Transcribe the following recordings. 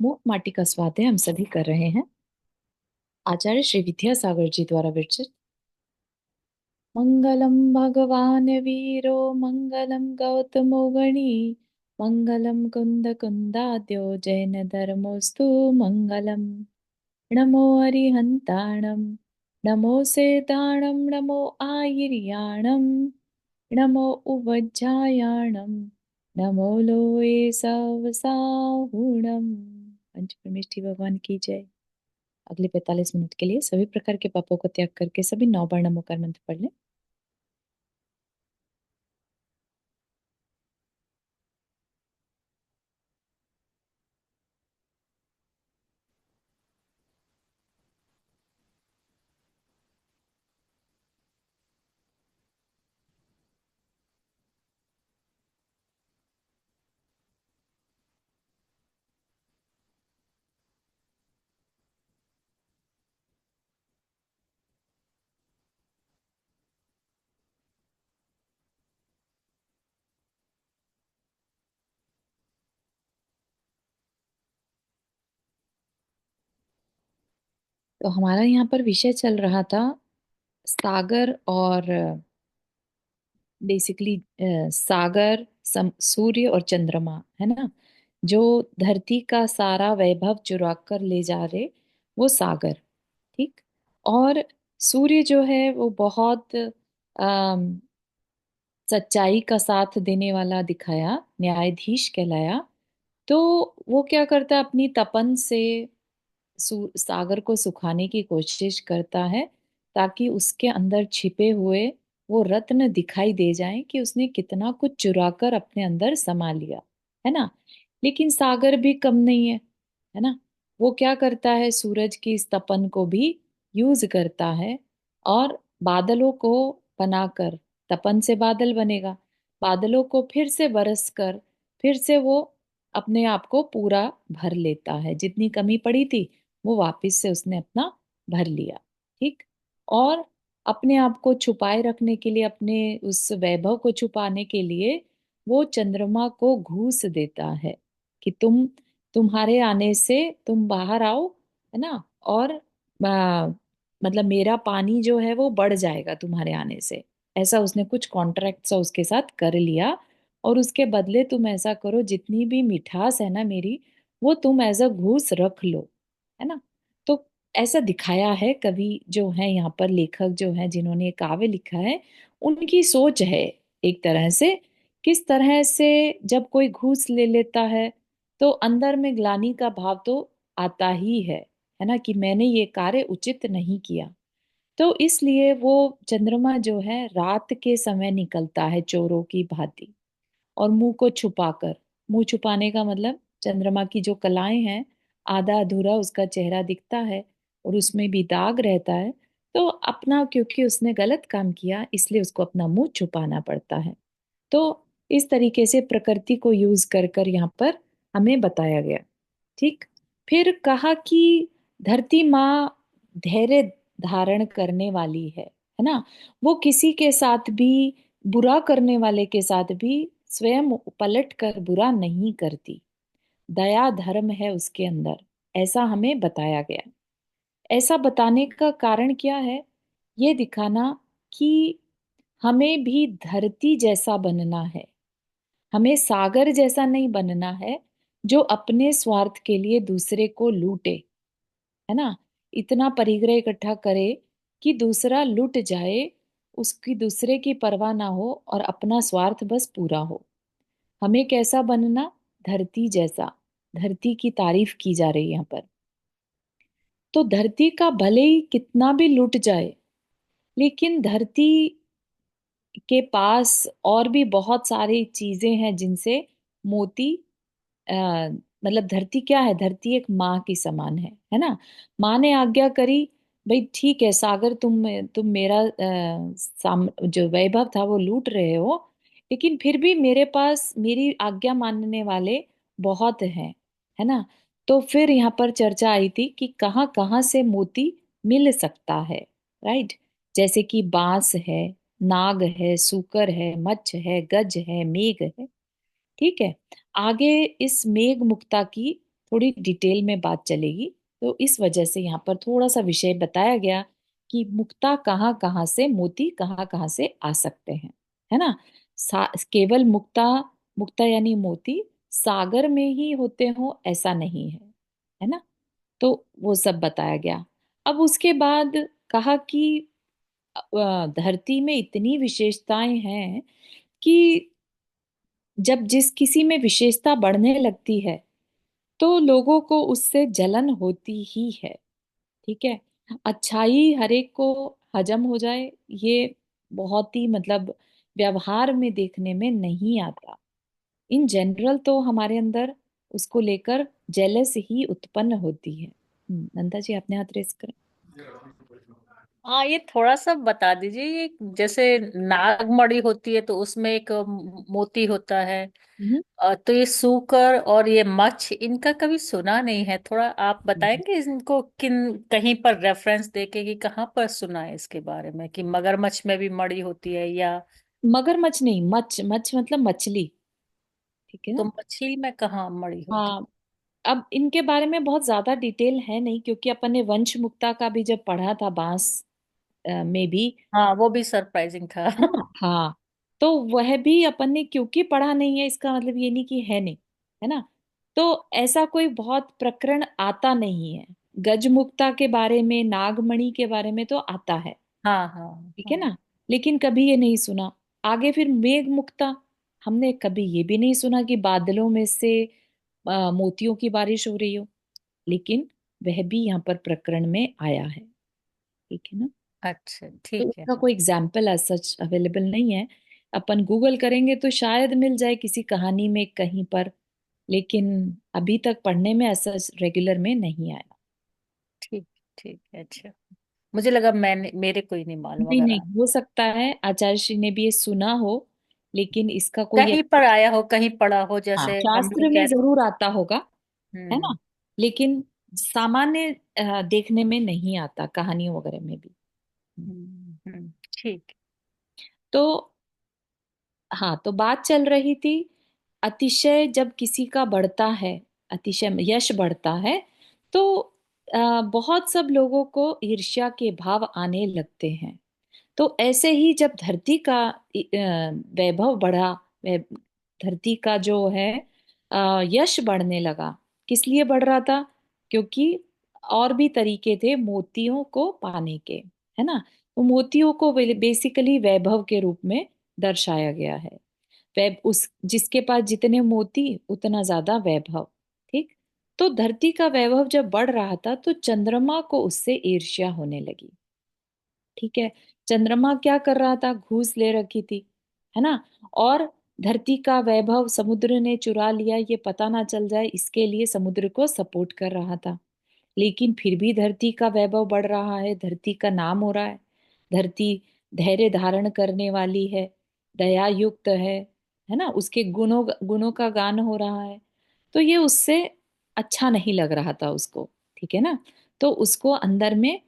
मूक माटी का स्वाध्याय हम सभी कर रहे हैं। आचार्य श्री विद्यासागर जी द्वारा विरचित। मंगलम भगवान वीरो मंगलम गौतमो गणी मंगलम कुंद कुंदाद्यो जैन धर्मोस्तु मंगलम। नमो अरिहंताणम नमो सेताणम नमो आयर्याणम नमो उवज्जायाणम नमो लोए सवसाहुणम। पंच परमेष्ठी भगवान की जय। अगले 45 मिनट के लिए सभी प्रकार के पापों को त्याग करके सभी 9 बार नमोकार मंत्र पढ़ लें। तो हमारा यहाँ पर विषय चल रहा था सागर और बेसिकली सागर सूर्य और चंद्रमा है ना। जो धरती का सारा वैभव चुरा कर ले जा रहे वो सागर। ठीक। और सूर्य जो है वो बहुत सच्चाई का साथ देने वाला दिखाया, न्यायाधीश कहलाया। तो वो क्या करता है, अपनी तपन से सागर को सुखाने की कोशिश करता है ताकि उसके अंदर छिपे हुए वो रत्न दिखाई दे जाएं कि उसने कितना कुछ चुरा कर अपने अंदर समा लिया है ना। लेकिन सागर भी कम नहीं है ना। वो क्या करता है, सूरज की इस तपन को भी यूज करता है और बादलों को बनाकर, तपन से बादल बनेगा, बादलों को फिर से बरस कर फिर से वो अपने आप को पूरा भर लेता है। जितनी कमी पड़ी थी वो वापस से उसने अपना भर लिया। ठीक। और अपने आप को छुपाए रखने के लिए, अपने उस वैभव को छुपाने के लिए वो चंद्रमा को घूस देता है कि तुम्हारे आने से तुम बाहर आओ, है ना। और मतलब मेरा पानी जो है वो बढ़ जाएगा तुम्हारे आने से। ऐसा उसने कुछ कॉन्ट्रैक्ट सा उसके साथ कर लिया। और उसके बदले तुम ऐसा करो, जितनी भी मिठास है ना मेरी, वो तुम एज अ घूस रख लो, है ना। तो ऐसा दिखाया है, कवि जो है यहाँ पर, लेखक जो है जिन्होंने ये काव्य लिखा है, उनकी सोच है एक तरह से। किस तरह से जब कोई घूस ले लेता है तो अंदर में ग्लानि का भाव तो आता ही है ना, कि मैंने ये कार्य उचित नहीं किया। तो इसलिए वो चंद्रमा जो है रात के समय निकलता है चोरों की भांति, और मुंह को छुपाकर। मुंह छुपाने का मतलब, चंद्रमा की जो कलाएं हैं, आधा अधूरा उसका चेहरा दिखता है और उसमें भी दाग रहता है। तो अपना, क्योंकि उसने गलत काम किया इसलिए उसको अपना मुंह छुपाना पड़ता है। तो इस तरीके से प्रकृति को यूज कर कर यहाँ पर हमें बताया गया। ठीक। फिर कहा कि धरती माँ धैर्य धारण करने वाली है ना। वो किसी के साथ भी, बुरा करने वाले के साथ भी स्वयं पलट कर बुरा नहीं करती। दया धर्म है उसके अंदर, ऐसा हमें बताया गया। ऐसा बताने का कारण क्या है, ये दिखाना कि हमें भी धरती जैसा बनना है। हमें सागर जैसा नहीं बनना है जो अपने स्वार्थ के लिए दूसरे को लूटे, है ना। इतना परिग्रह इकट्ठा करे कि दूसरा लुट जाए, उसकी दूसरे की परवाह ना हो और अपना स्वार्थ बस पूरा हो। हमें कैसा बनना, धरती जैसा। धरती की तारीफ की जा रही है यहाँ पर। तो धरती का भले ही कितना भी लुट जाए, लेकिन धरती के पास और भी बहुत सारी चीजें हैं जिनसे मोती, आ, मतलब धरती क्या है, धरती एक माँ की समान है ना। माँ ने आज्ञा करी, भाई ठीक है सागर, तुम मेरा जो वैभव था वो लूट रहे हो, लेकिन फिर भी मेरे पास मेरी आज्ञा मानने वाले बहुत हैं, है ना। तो फिर यहाँ पर चर्चा आई थी कि कहाँ कहाँ से मोती मिल सकता है। राइट। जैसे कि बांस है, नाग है, सूकर है, मच्छ है, गज है, मेघ है। ठीक है। आगे इस मेघ मुक्ता की थोड़ी डिटेल में बात चलेगी। तो इस वजह से यहाँ पर थोड़ा सा विषय बताया गया कि मुक्ता कहाँ कहाँ से, मोती कहाँ कहाँ से आ सकते हैं, है ना। केवल मुक्ता, मुक्ता यानी मोती सागर में ही होते हो ऐसा नहीं है, है ना। तो वो सब बताया गया। अब उसके बाद कहा कि धरती में इतनी विशेषताएं हैं कि जब जिस किसी में विशेषता बढ़ने लगती है तो लोगों को उससे जलन होती ही है। ठीक है। अच्छाई हर एक को हजम हो जाए, ये बहुत ही मतलब व्यवहार में देखने में नहीं आता। इन जनरल तो हमारे अंदर उसको लेकर जेलस ही उत्पन्न होती है। नंदा जी आपने हाथ रेस करें। हाँ, ये थोड़ा सा बता दीजिए। ये जैसे नागमणि होती है तो उसमें एक मोती होता है। हम्म। तो ये सूकर और ये मच्छ, इनका कभी सुना नहीं है। थोड़ा आप बताएंगे इनको किन कहीं पर रेफरेंस देके कि कहाँ पर सुना है इसके बारे में, कि मगरमच्छ में भी मणि होती है या? मगरमच्छ नहीं, मच्छ, मच्छ मतलब मछली। ठीक है तो ना। मछली में कहाँ मणि होती? हाँ। अब इनके बारे में बहुत ज्यादा डिटेल है नहीं, क्योंकि अपन ने वंश मुक्ता का भी जब पढ़ा था बांस में भी, हाँ, वो भी सरप्राइजिंग था। है ना। हाँ। तो वह भी अपन ने क्योंकि पढ़ा नहीं है इसका मतलब ये नहीं कि है नहीं, है ना। तो ऐसा कोई बहुत प्रकरण आता नहीं है। गजमुक्ता के बारे में, नागमणि के बारे में तो आता है। हाँ हाँ ठीक है हाँ। ना। लेकिन कभी ये नहीं सुना। आगे फिर मेघ मुक्ता, हमने कभी ये भी नहीं सुना कि बादलों में से मोतियों की बारिश हो रही हो। लेकिन वह भी यहाँ पर प्रकरण में आया है। ठीक है ना। अच्छा, तो ठीक है। उसका कोई एग्जाम्पल एज सच अवेलेबल नहीं है। अपन गूगल करेंगे तो शायद मिल जाए किसी कहानी में कहीं पर, लेकिन अभी तक पढ़ने में ऐसा रेगुलर में नहीं आया। ठीक। ठीक है, अच्छा। मुझे लगा मैंने मेरे को ही नहीं मालूम, नहीं अगर नहीं, हो सकता है आचार्य श्री ने भी ये सुना हो, लेकिन इसका कोई कहीं पर आया हो, कहीं पढ़ा हो, हाँ जैसे हम शास्त्र लोग में कहते। जरूर आता होगा, है हम्म ना। लेकिन सामान्य देखने में नहीं आता कहानियों वगैरह में भी। ठीक। तो हाँ, तो बात चल रही थी, अतिशय जब किसी का बढ़ता है, अतिशय यश बढ़ता है, तो बहुत सब लोगों को ईर्ष्या के भाव आने लगते हैं। तो ऐसे ही जब धरती का वैभव बढ़ा, धरती का जो है यश बढ़ने लगा। किस लिए बढ़ रहा था? क्योंकि और भी तरीके थे मोतियों को पाने के, है ना। तो मोतियों को बेसिकली वैभव के रूप में दर्शाया गया है। वैभ उस जिसके पास जितने मोती उतना ज्यादा वैभव। ठीक। तो धरती का वैभव जब बढ़ रहा था तो चंद्रमा को उससे ईर्ष्या होने लगी। ठीक है। चंद्रमा क्या कर रहा था? घूस ले रखी थी, है ना। और धरती का वैभव समुद्र ने चुरा लिया, ये पता ना चल जाए इसके लिए समुद्र को सपोर्ट कर रहा था। लेकिन फिर भी धरती का वैभव बढ़ रहा है, धरती का नाम हो रहा है। धरती धैर्य धारण करने वाली है, दया युक्त है ना। उसके गुणों गुणों का गान हो रहा है। तो ये उससे अच्छा नहीं लग रहा था उसको। ठीक है ना। तो उसको अंदर में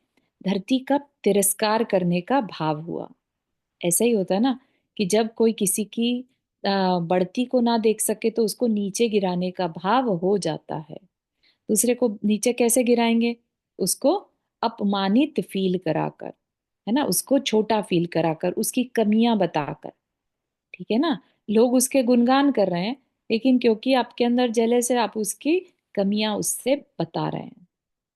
धरती का तिरस्कार करने का भाव हुआ। ऐसा ही होता है ना, कि जब कोई किसी की बढ़ती को ना देख सके तो उसको नीचे गिराने का भाव हो जाता है। दूसरे को नीचे कैसे गिराएंगे? उसको अपमानित फील कराकर, है ना, उसको छोटा फील कराकर, उसकी कमियां बताकर। ठीक है ना। लोग उसके गुणगान कर रहे हैं, लेकिन क्योंकि आपके अंदर जेलस है आप उसकी कमियां उससे बता रहे हैं।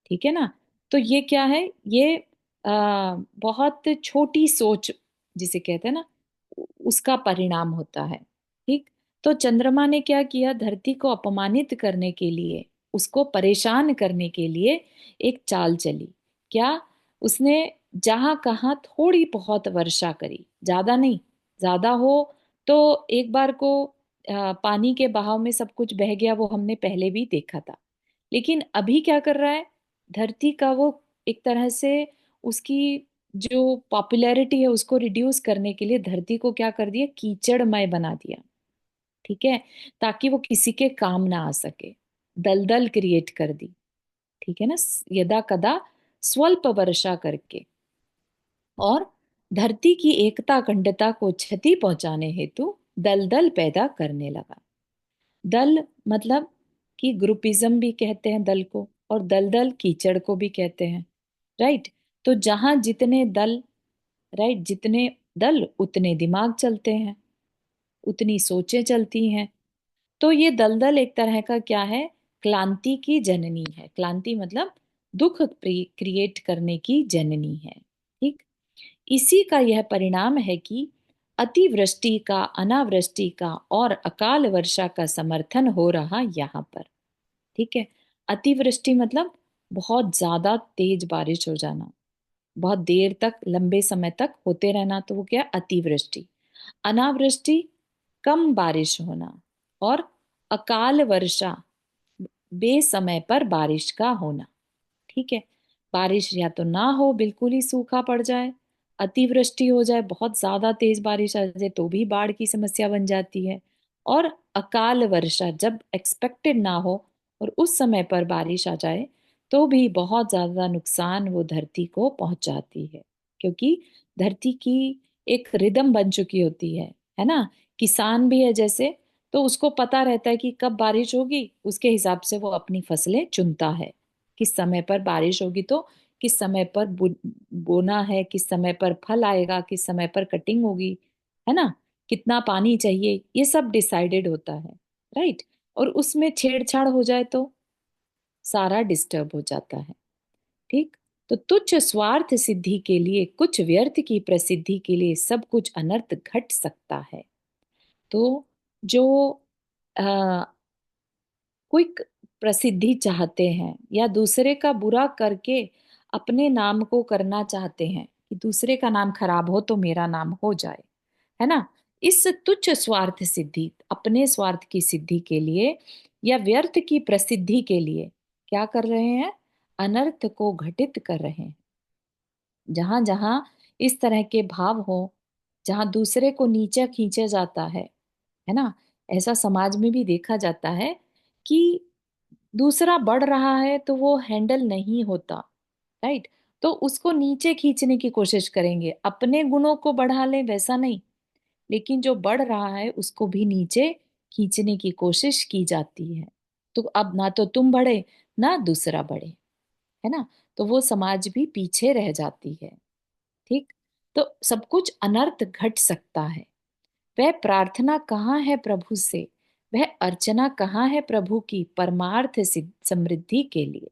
ठीक है ना। तो ये क्या है? ये बहुत छोटी सोच जिसे कहते हैं ना, उसका परिणाम होता है। ठीक। तो चंद्रमा ने क्या किया? धरती को अपमानित करने के लिए, उसको परेशान करने के लिए एक चाल चली। क्या? उसने जहां कहा थोड़ी बहुत वर्षा करी, ज्यादा नहीं। ज्यादा हो तो एक बार को पानी के बहाव में सब कुछ बह गया, वो हमने पहले भी देखा था। लेकिन अभी क्या कर रहा है? धरती का वो एक तरह से उसकी जो पॉपुलैरिटी है उसको रिड्यूस करने के लिए धरती को क्या कर दिया? कीचड़मय बना दिया। ठीक है। ताकि वो किसी के काम ना आ सके, दलदल क्रिएट कर दी। ठीक है ना। यदा कदा स्वल्प वर्षा करके, और धरती की एकता अखंडता को क्षति पहुंचाने हेतु दलदल पैदा करने लगा। दल मतलब कि ग्रुपिज्म भी कहते हैं दल को, और दलदल कीचड़ को भी कहते हैं। राइट। तो जहां जितने दल, राइट, जितने दल उतने दिमाग चलते हैं, उतनी सोचें चलती हैं। तो ये दलदल एक तरह का क्या है, क्लांति की जननी है। क्लांति मतलब दुख क्रिएट करने की जननी है। ठीक। इसी का यह परिणाम है कि अतिवृष्टि का, अनावृष्टि का और अकाल वर्षा का समर्थन हो रहा यहाँ पर। ठीक है। अतिवृष्टि मतलब बहुत ज्यादा तेज बारिश हो जाना, बहुत देर तक, लंबे समय तक होते रहना, तो वो क्या, अतिवृष्टि। अनावृष्टि, कम बारिश होना। और अकाल वर्षा, बेसमय पर बारिश का होना। ठीक है। बारिश या तो ना हो, बिल्कुल ही सूखा पड़ जाए, अतिवृष्टि हो जाए, बहुत ज्यादा तेज बारिश आ जाए तो भी बाढ़ की समस्या बन जाती है। और अकाल वर्षा, जब एक्सपेक्टेड ना हो और उस समय पर बारिश आ जाए तो भी बहुत ज्यादा नुकसान वो धरती को पहुंचाती है। क्योंकि धरती की एक रिदम बन चुकी होती है ना। किसान भी है जैसे, तो उसको पता रहता है कि कब बारिश होगी, उसके हिसाब से वो अपनी फसलें चुनता है। किस समय पर बारिश होगी तो किस समय पर बोना है, किस समय पर फल आएगा, किस समय पर कटिंग होगी, है ना। कितना पानी चाहिए, ये सब डिसाइडेड होता है। राइट। और उसमें छेड़छाड़ हो जाए तो सारा डिस्टर्ब हो जाता है। ठीक। तो तुच्छ स्वार्थ सिद्धि के लिए, कुछ व्यर्थ की प्रसिद्धि के लिए सब कुछ अनर्थ घट सकता है। तो जो क्विक प्रसिद्धि चाहते हैं या दूसरे का बुरा करके अपने नाम को करना चाहते हैं, कि दूसरे का नाम खराब हो तो मेरा नाम हो जाए, है ना। इस तुच्छ स्वार्थ सिद्धि, अपने स्वार्थ की सिद्धि के लिए या व्यर्थ की प्रसिद्धि के लिए क्या कर रहे हैं, अनर्थ को घटित कर रहे हैं। जहां जहां इस तरह के भाव हो, जहां दूसरे को नीचे खींचा जाता है ना, ऐसा समाज में भी देखा जाता है कि दूसरा बढ़ रहा है तो वो हैंडल नहीं होता। राइट। तो उसको नीचे खींचने की कोशिश करेंगे, अपने गुणों को बढ़ा लें वैसा नहीं, लेकिन जो बढ़ रहा है उसको भी नीचे खींचने की कोशिश की जाती है। तो अब ना तो तुम बढ़े, ना दूसरा बढ़े, है ना। तो वो समाज भी पीछे रह जाती है। ठीक। तो सब कुछ अनर्थ घट सकता है। वह प्रार्थना कहाँ है प्रभु से, वह अर्चना कहाँ है प्रभु की परमार्थ समृद्धि के लिए।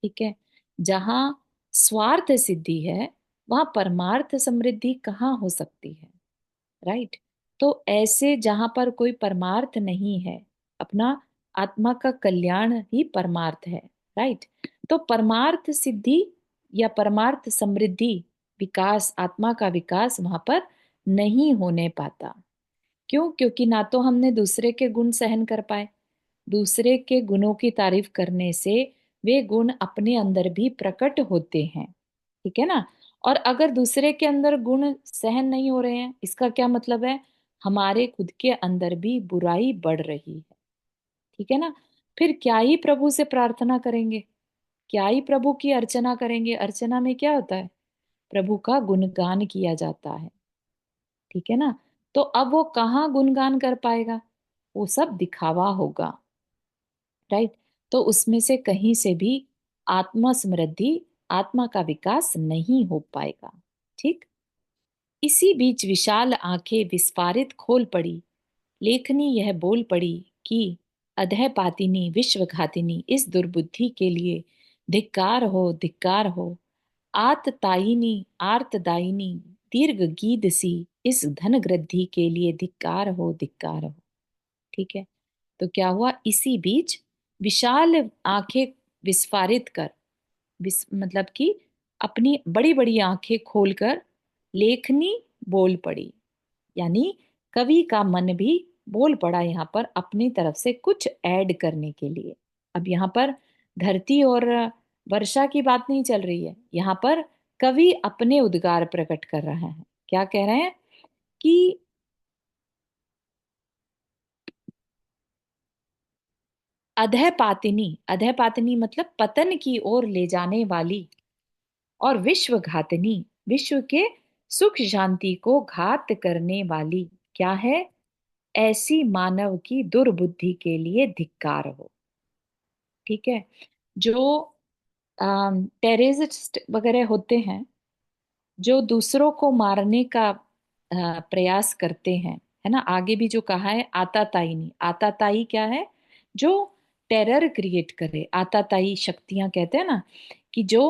ठीक है। जहां स्वार्थ सिद्धि है वहां परमार्थ समृद्धि कहाँ हो सकती है। राइट। तो ऐसे जहां पर कोई परमार्थ नहीं है, अपना आत्मा का कल्याण ही परमार्थ है। राइट। तो परमार्थ सिद्धि या परमार्थ समृद्धि, विकास, आत्मा का विकास वहां पर नहीं होने पाता। क्यों? क्योंकि ना तो हमने दूसरे के गुण सहन कर पाए, दूसरे के गुणों की तारीफ करने से वे गुण अपने अंदर भी प्रकट होते हैं। ठीक है ना। और अगर दूसरे के अंदर गुण सहन नहीं हो रहे हैं, इसका क्या मतलब है, हमारे खुद के अंदर भी बुराई बढ़ रही है। ठीक है ना। फिर क्या ही प्रभु से प्रार्थना करेंगे, क्या ही प्रभु की अर्चना करेंगे। अर्चना में क्या होता है, प्रभु का गुणगान किया जाता है। ठीक है ना। तो अब वो कहाँ गुणगान कर पाएगा, वो सब दिखावा होगा। राइट। तो उसमें से कहीं से भी आत्मा समृद्धि, आत्मा का विकास नहीं हो पाएगा। ठीक। इसी बीच विशाल आंखें विस्फारित खोल पड़ी, लेखनी यह बोल पड़ी कि अधः विश्वघातिनी इस दुर्बुद्धि के लिए धिक्कार हो, धिक्कार हो। आततायिनी आर्तदायिनी दीर्घ गीत सी इस धन गृद्धि के लिए धिक्कार हो, धिक्कार हो। ठीक है। तो क्या हुआ, इसी बीच विशाल आंखें विस्फारित कर, मतलब कि अपनी बड़ी बड़ी आंखें खोलकर लेखनी बोल पड़ी, यानी कवि का मन भी बोल पड़ा यहाँ पर अपनी तरफ से कुछ ऐड करने के लिए। अब यहाँ पर धरती और वर्षा की बात नहीं चल रही है, यहाँ पर कवि अपने उद्गार प्रकट कर रहा है। क्या कह रहे हैं कि अधः पातिनी मतलब पतन की ओर ले जाने वाली, और विश्व घातनी, विश्व के सुख शांति को घात करने वाली क्या है, ऐसी मानव की दुर्बुद्धि के लिए धिक्कार हो। ठीक है। जो टेररिस्ट वगैरह होते हैं, जो दूसरों को मारने का प्रयास करते हैं, है ना। आगे भी जो कहा है, आताताई नहीं, आताताई क्या है? जो टेरर क्रिएट करे, आताताई शक्तियां कहते हैं ना, कि जो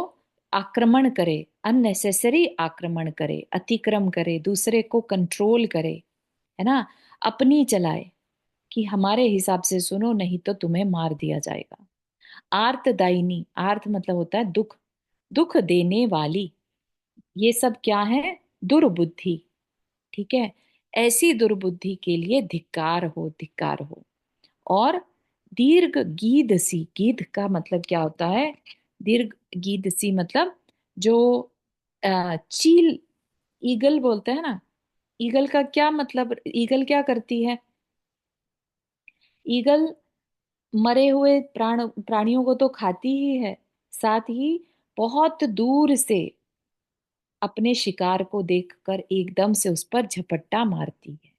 आक्रमण करे, अननेसेसरी आक्रमण करे, अतिक्रम करे, दूसरे को कंट्रोल करे, है ना, अपनी चलाए, कि हमारे हिसाब से सुनो नहीं तो तुम्हें मार दिया जाएगा। आर्तदायिनी, आर्त मतलब होता है दुख, दुख देने वाली, ये सब क्या है? दुर्बुद्धि। ठीक है। ऐसी दुर्बुद्धि के लिए धिक्कार हो, धिक्कार हो। और दीर्घ गीध सी, गीध का मतलब क्या होता है? दीर्घ गीध सी मतलब जो चील, ईगल बोलते हैं ना, ईगल का क्या मतलब? ईगल क्या करती है? ईगल मरे हुए प्राणियों को तो खाती ही है, साथ ही बहुत दूर से अपने शिकार को देखकर एकदम से उस पर झपट्टा मारती है।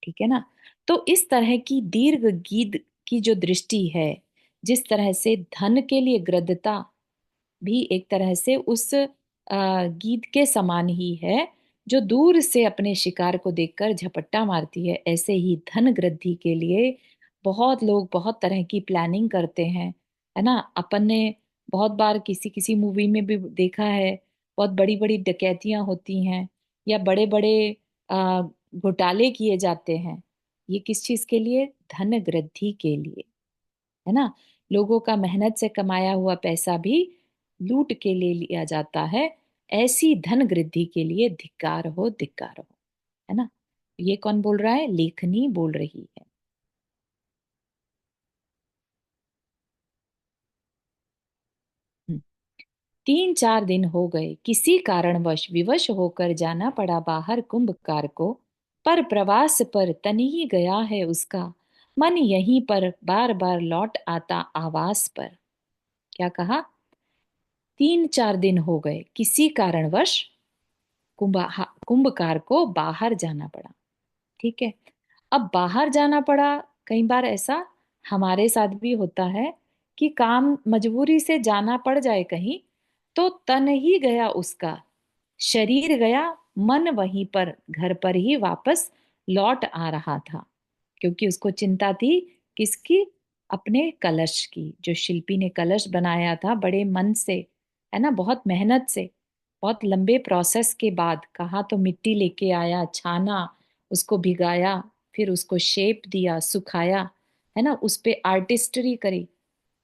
ठीक है ना। तो इस तरह की दीर्घ गीत की जो दृष्टि है, जिस तरह से धन के लिए ग्रद्धता भी एक तरह से उस गीत के समान ही है, जो दूर से अपने शिकार को देखकर झपट्टा मारती है, ऐसे ही धन वृद्धि के लिए बहुत लोग बहुत तरह की प्लानिंग करते हैं, है ना। अपन ने बहुत बार किसी किसी मूवी में भी देखा है, बहुत बड़ी बड़ी डकैतियां होती हैं, या बड़े बड़े घोटाले किए जाते हैं। ये किस चीज के लिए? धन वृद्धि के लिए, है ना। लोगों का मेहनत से कमाया हुआ पैसा भी लूट के ले लिया जाता है। ऐसी धन वृद्धि के लिए धिक्कार हो, धिक्कार हो, है ना। ये कौन बोल रहा है? लेखनी बोल रही है। हम्म। 3-4 दिन हो गए, किसी कारणवश विवश होकर जाना पड़ा बाहर कुंभकार को। पर प्रवास पर तन ही गया है उसका, मन यहीं पर बार बार लौट आता आवास पर। क्या कहा? 3-4 दिन हो गए, किसी कारणवश कुंभकार को बाहर जाना पड़ा। ठीक है। अब बाहर जाना पड़ा, कई बार ऐसा हमारे साथ भी होता है कि काम मजबूरी से जाना पड़ जाए कहीं, तो तन ही गया उसका, शरीर गया, मन वहीं पर घर पर ही वापस लौट आ रहा था। क्योंकि उसको चिंता थी, किसकी? अपने कलश की। जो शिल्पी ने कलश बनाया था बड़े मन से, है ना, बहुत मेहनत से, बहुत लंबे प्रोसेस के बाद, कहा तो मिट्टी लेके आया, छाना, उसको भिगाया, फिर उसको शेप दिया, सुखाया, है ना, उस पे आर्टिस्ट्री करी,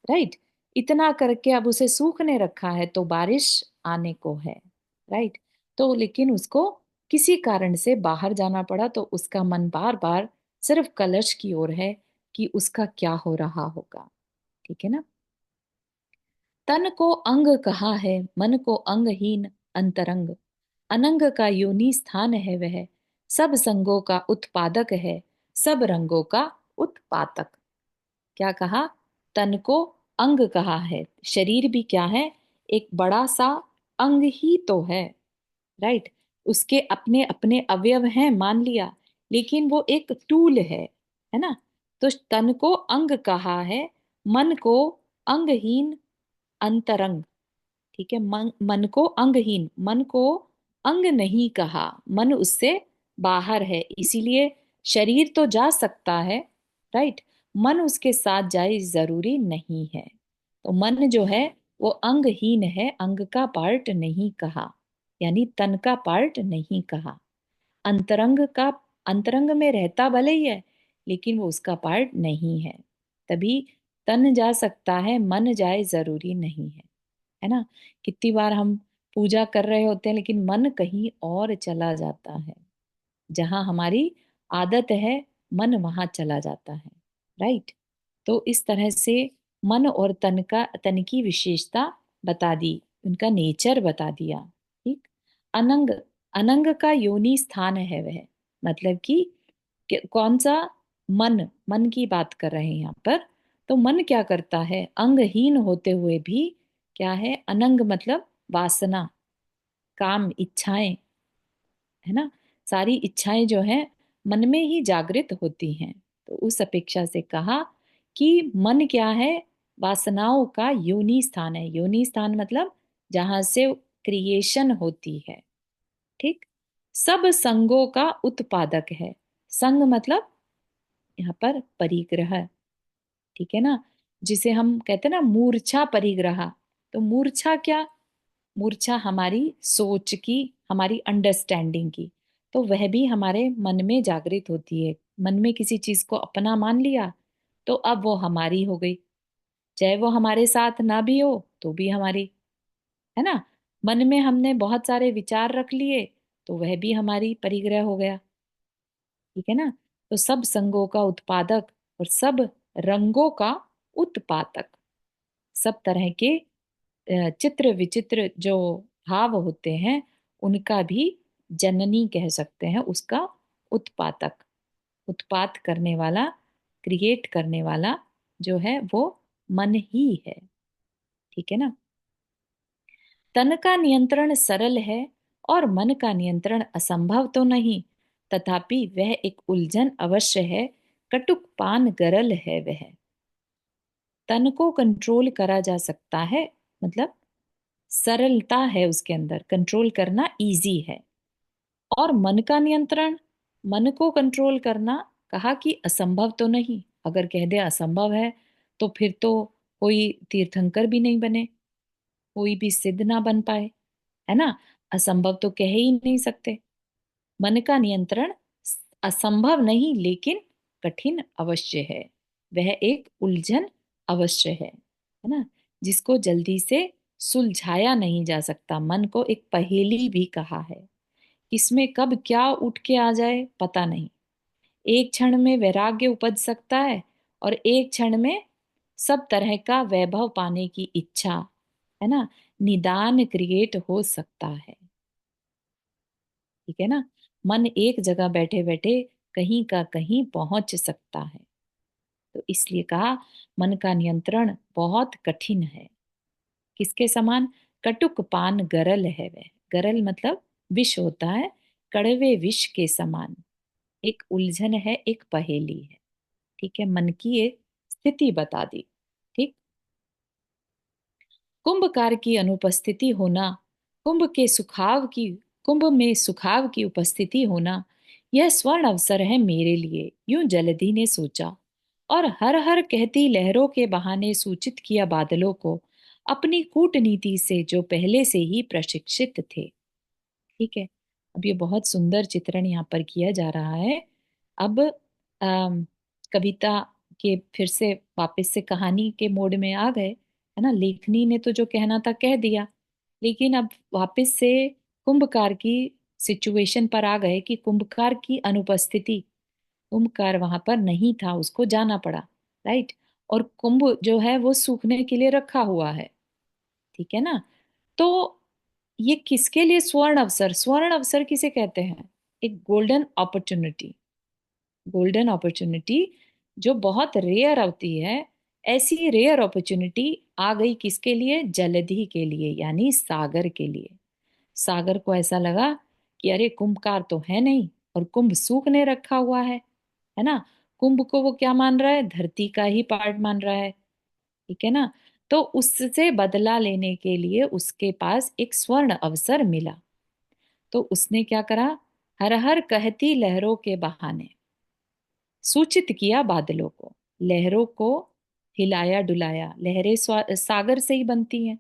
राइट। इतना करके अब उसे सूखने रखा है, तो बारिश आने को है, राइट। तो लेकिन उसको किसी कारण से बाहर जाना पड़ा, तो उसका मन बार बार सिर्फ कलश की ओर है, कि उसका क्या हो रहा होगा। ठीक है ना। तन को अंग कहा है, मन को अंगहीन अंतरंग, अनंग का योनि स्थान है वह, सब संगों का उत्पादक है, सब रंगों का उत्पातक। क्या कहा? तन को अंग कहा है, शरीर भी क्या है? एक बड़ा सा अंग ही तो है, राइट। उसके अपने अपने अवयव हैं, मान लिया, लेकिन वो एक टूल है ना। तो तन को अंग कहा है, मन को अंगहीन अंतरंग। ठीक है। मन को अंगहीन, मन को अंग नहीं कहा, मन उससे बाहर है, इसीलिए शरीर तो जा सकता है, राइट। मन उसके साथ जाए जरूरी नहीं है। तो मन जो है वो अंगहीन है, अंग का पार्ट नहीं कहा, यानी तन का पार्ट नहीं कहा। अंतरंग का, अंतरंग में रहता भले ही है, लेकिन वो उसका पार्ट नहीं है। तभी तन जा सकता है, मन जाए जरूरी नहीं है ना। कितनी बार हम पूजा कर रहे होते हैं, लेकिन मन कहीं और चला जाता है, जहां हमारी आदत है, मन वहां चला जाता है, राइट। तो इस तरह से मन और तन की विशेषता बता दी, उनका नेचर बता दिया। ठीक। अनंग, अनंग का योनि स्थान है वह, मतलब कि कौन सा? मन, मन की बात कर रहे हैं यहाँ पर। तो मन क्या करता है? अंगहीन होते हुए भी क्या है? अनंग मतलब वासना, काम, इच्छाएं, है ना। सारी इच्छाएं जो हैं मन में ही जागृत होती हैं। तो उस अपेक्षा से कहा कि मन क्या है? वासनाओं का योनि स्थान है। योनि स्थान मतलब जहां से क्रिएशन होती है। ठीक। सब संगों का उत्पादक है। संग मतलब यहाँ पर परिग्रह। ठीक है ना। जिसे हम कहते हैं ना मूर्छा परिग्रह। तो मूर्छा क्या? मूर्छा हमारी सोच की, हमारी अंडरस्टैंडिंग की। तो वह भी हमारे मन में जागृत होती है। मन में किसी चीज को अपना मान लिया तो अब वो हमारी हो गई। चाहे वो हमारे साथ ना भी हो तो भी हमारी, है ना। मन में हमने बहुत सारे विचार रख लिए तो वह भी हमारी परिग्रह हो गया। ठीक है ना। तो सब संगों का उत्पादक और सब रंगों का उत्पादक, सब तरह के चित्र विचित्र जो भाव होते हैं उनका भी जननी कह सकते हैं, उसका उत्पादक। उत्पाद करने वाला, क्रिएट करने वाला जो है वो मन ही है। ठीक है ना। तन का नियंत्रण सरल है और मन का नियंत्रण असंभव तो नहीं, तथापि वह एक उलझन अवश्य है, कटुक पान गरल है वह। तन को कंट्रोल करा जा सकता है, मतलब सरलता है उसके अंदर, कंट्रोल करना इजी है। और मन का नियंत्रण, मन को कंट्रोल करना, कहा कि असंभव तो नहीं। अगर कह दे असंभव है तो फिर तो कोई तीर्थंकर भी नहीं बने, कोई भी सिद्ध ना बन पाए, है ना। असंभव तो कह ही नहीं सकते। मन का नियंत्रण असंभव नहीं लेकिन कठिन अवश्य है। वह एक उलझन अवश्य है ना, जिसको जल्दी से सुलझाया नहीं जा सकता। मन को एक पहेली भी कहा है। इसमें कब क्या उठ के आ जाए पता नहीं। एक क्षण में वैराग्य उपज सकता है और एक क्षण में सब तरह का वैभव पाने की इच्छा, है ना, निदान क्रिएट हो सकता है। ठीक है ना। मन एक जगह बैठे बैठे कहीं का कहीं पहुंच सकता है। तो इसलिए कहा मन का नियंत्रण बहुत कठिन है। किसके समान? कटुक पान गरल है वह। गरल मतलब विष होता है, कड़वे विष के समान। एक उलझन है, एक पहेली है। ठीक है, मन की एक स्थिति बता दी। ठीक। कुंभकार की अनुपस्थिति होना, कुंभ के सुखाव की, कुंभ में सुखाव की उपस्थिति होना, यह स्वर्ण अवसर है मेरे लिए, यूं जलधि ने सोचा। और हर हर कहती लहरों के बहाने सूचित किया बादलों को, अपनी कूटनीति से जो पहले से ही प्रशिक्षित थे। ठीक है। अब ये बहुत सुंदर चित्रण यहाँ पर किया जा रहा है। अब कविता के फिर से वापस से कहानी के मोड में आ गए, है ना। लेखनी ने तो जो कहना था कह दिया, लेकिन अब वापस से कुंभकार की सिचुएशन पर आ गए कि कुंभकार की अनुपस्थिति, कुंभकार वहां पर नहीं था, उसको जाना पड़ा। राइट। और कुंभ जो है वो सूखने के लिए रखा हुआ है। ठीक है ना। तो ये किसके लिए स्वर्ण अवसर? स्वर्ण अवसर किसे कहते हैं? एक गोल्डन अपॉर्चुनिटी। गोल्डन अपॉर्चुनिटी जो बहुत रेयर होती है, ऐसी रेयर अपॉर्चुनिटी आ गई किसके लिए? जलधि के लिए, यानी सागर के लिए। सागर को ऐसा लगा कि अरे कुंभकार तो है नहीं और कुंभ सूखने रखा हुआ है ना। कुंभ को वो क्या मान रहा है? धरती का ही पार्ट मान रहा है। ठीक है ना। तो उससे बदला लेने के लिए उसके पास एक स्वर्ण अवसर मिला। तो उसने क्या करा? हर हर कहती लहरों के बहाने सूचित किया बादलों को, लहरों को हिलाया डुलाया। लहरें सागर से ही बनती हैं,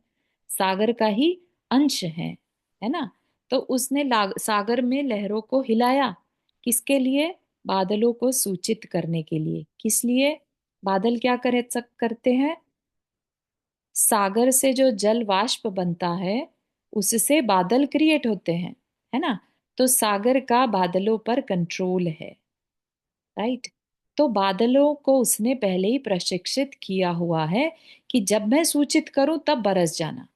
सागर का ही अंश है ना। तो उसने सागर में लहरों को हिलाया, किसके लिए? बादलों को सूचित करने के लिए। किस लिए? बादल क्या करते हैं? सागर से जो जल वाष्प बनता है उससे बादल क्रिएट होते हैं, है ना। तो सागर का बादलों पर कंट्रोल है। राइट। तो बादलों को उसने पहले ही प्रशिक्षित किया हुआ है कि जब मैं सूचित करूं तब बरस जाना।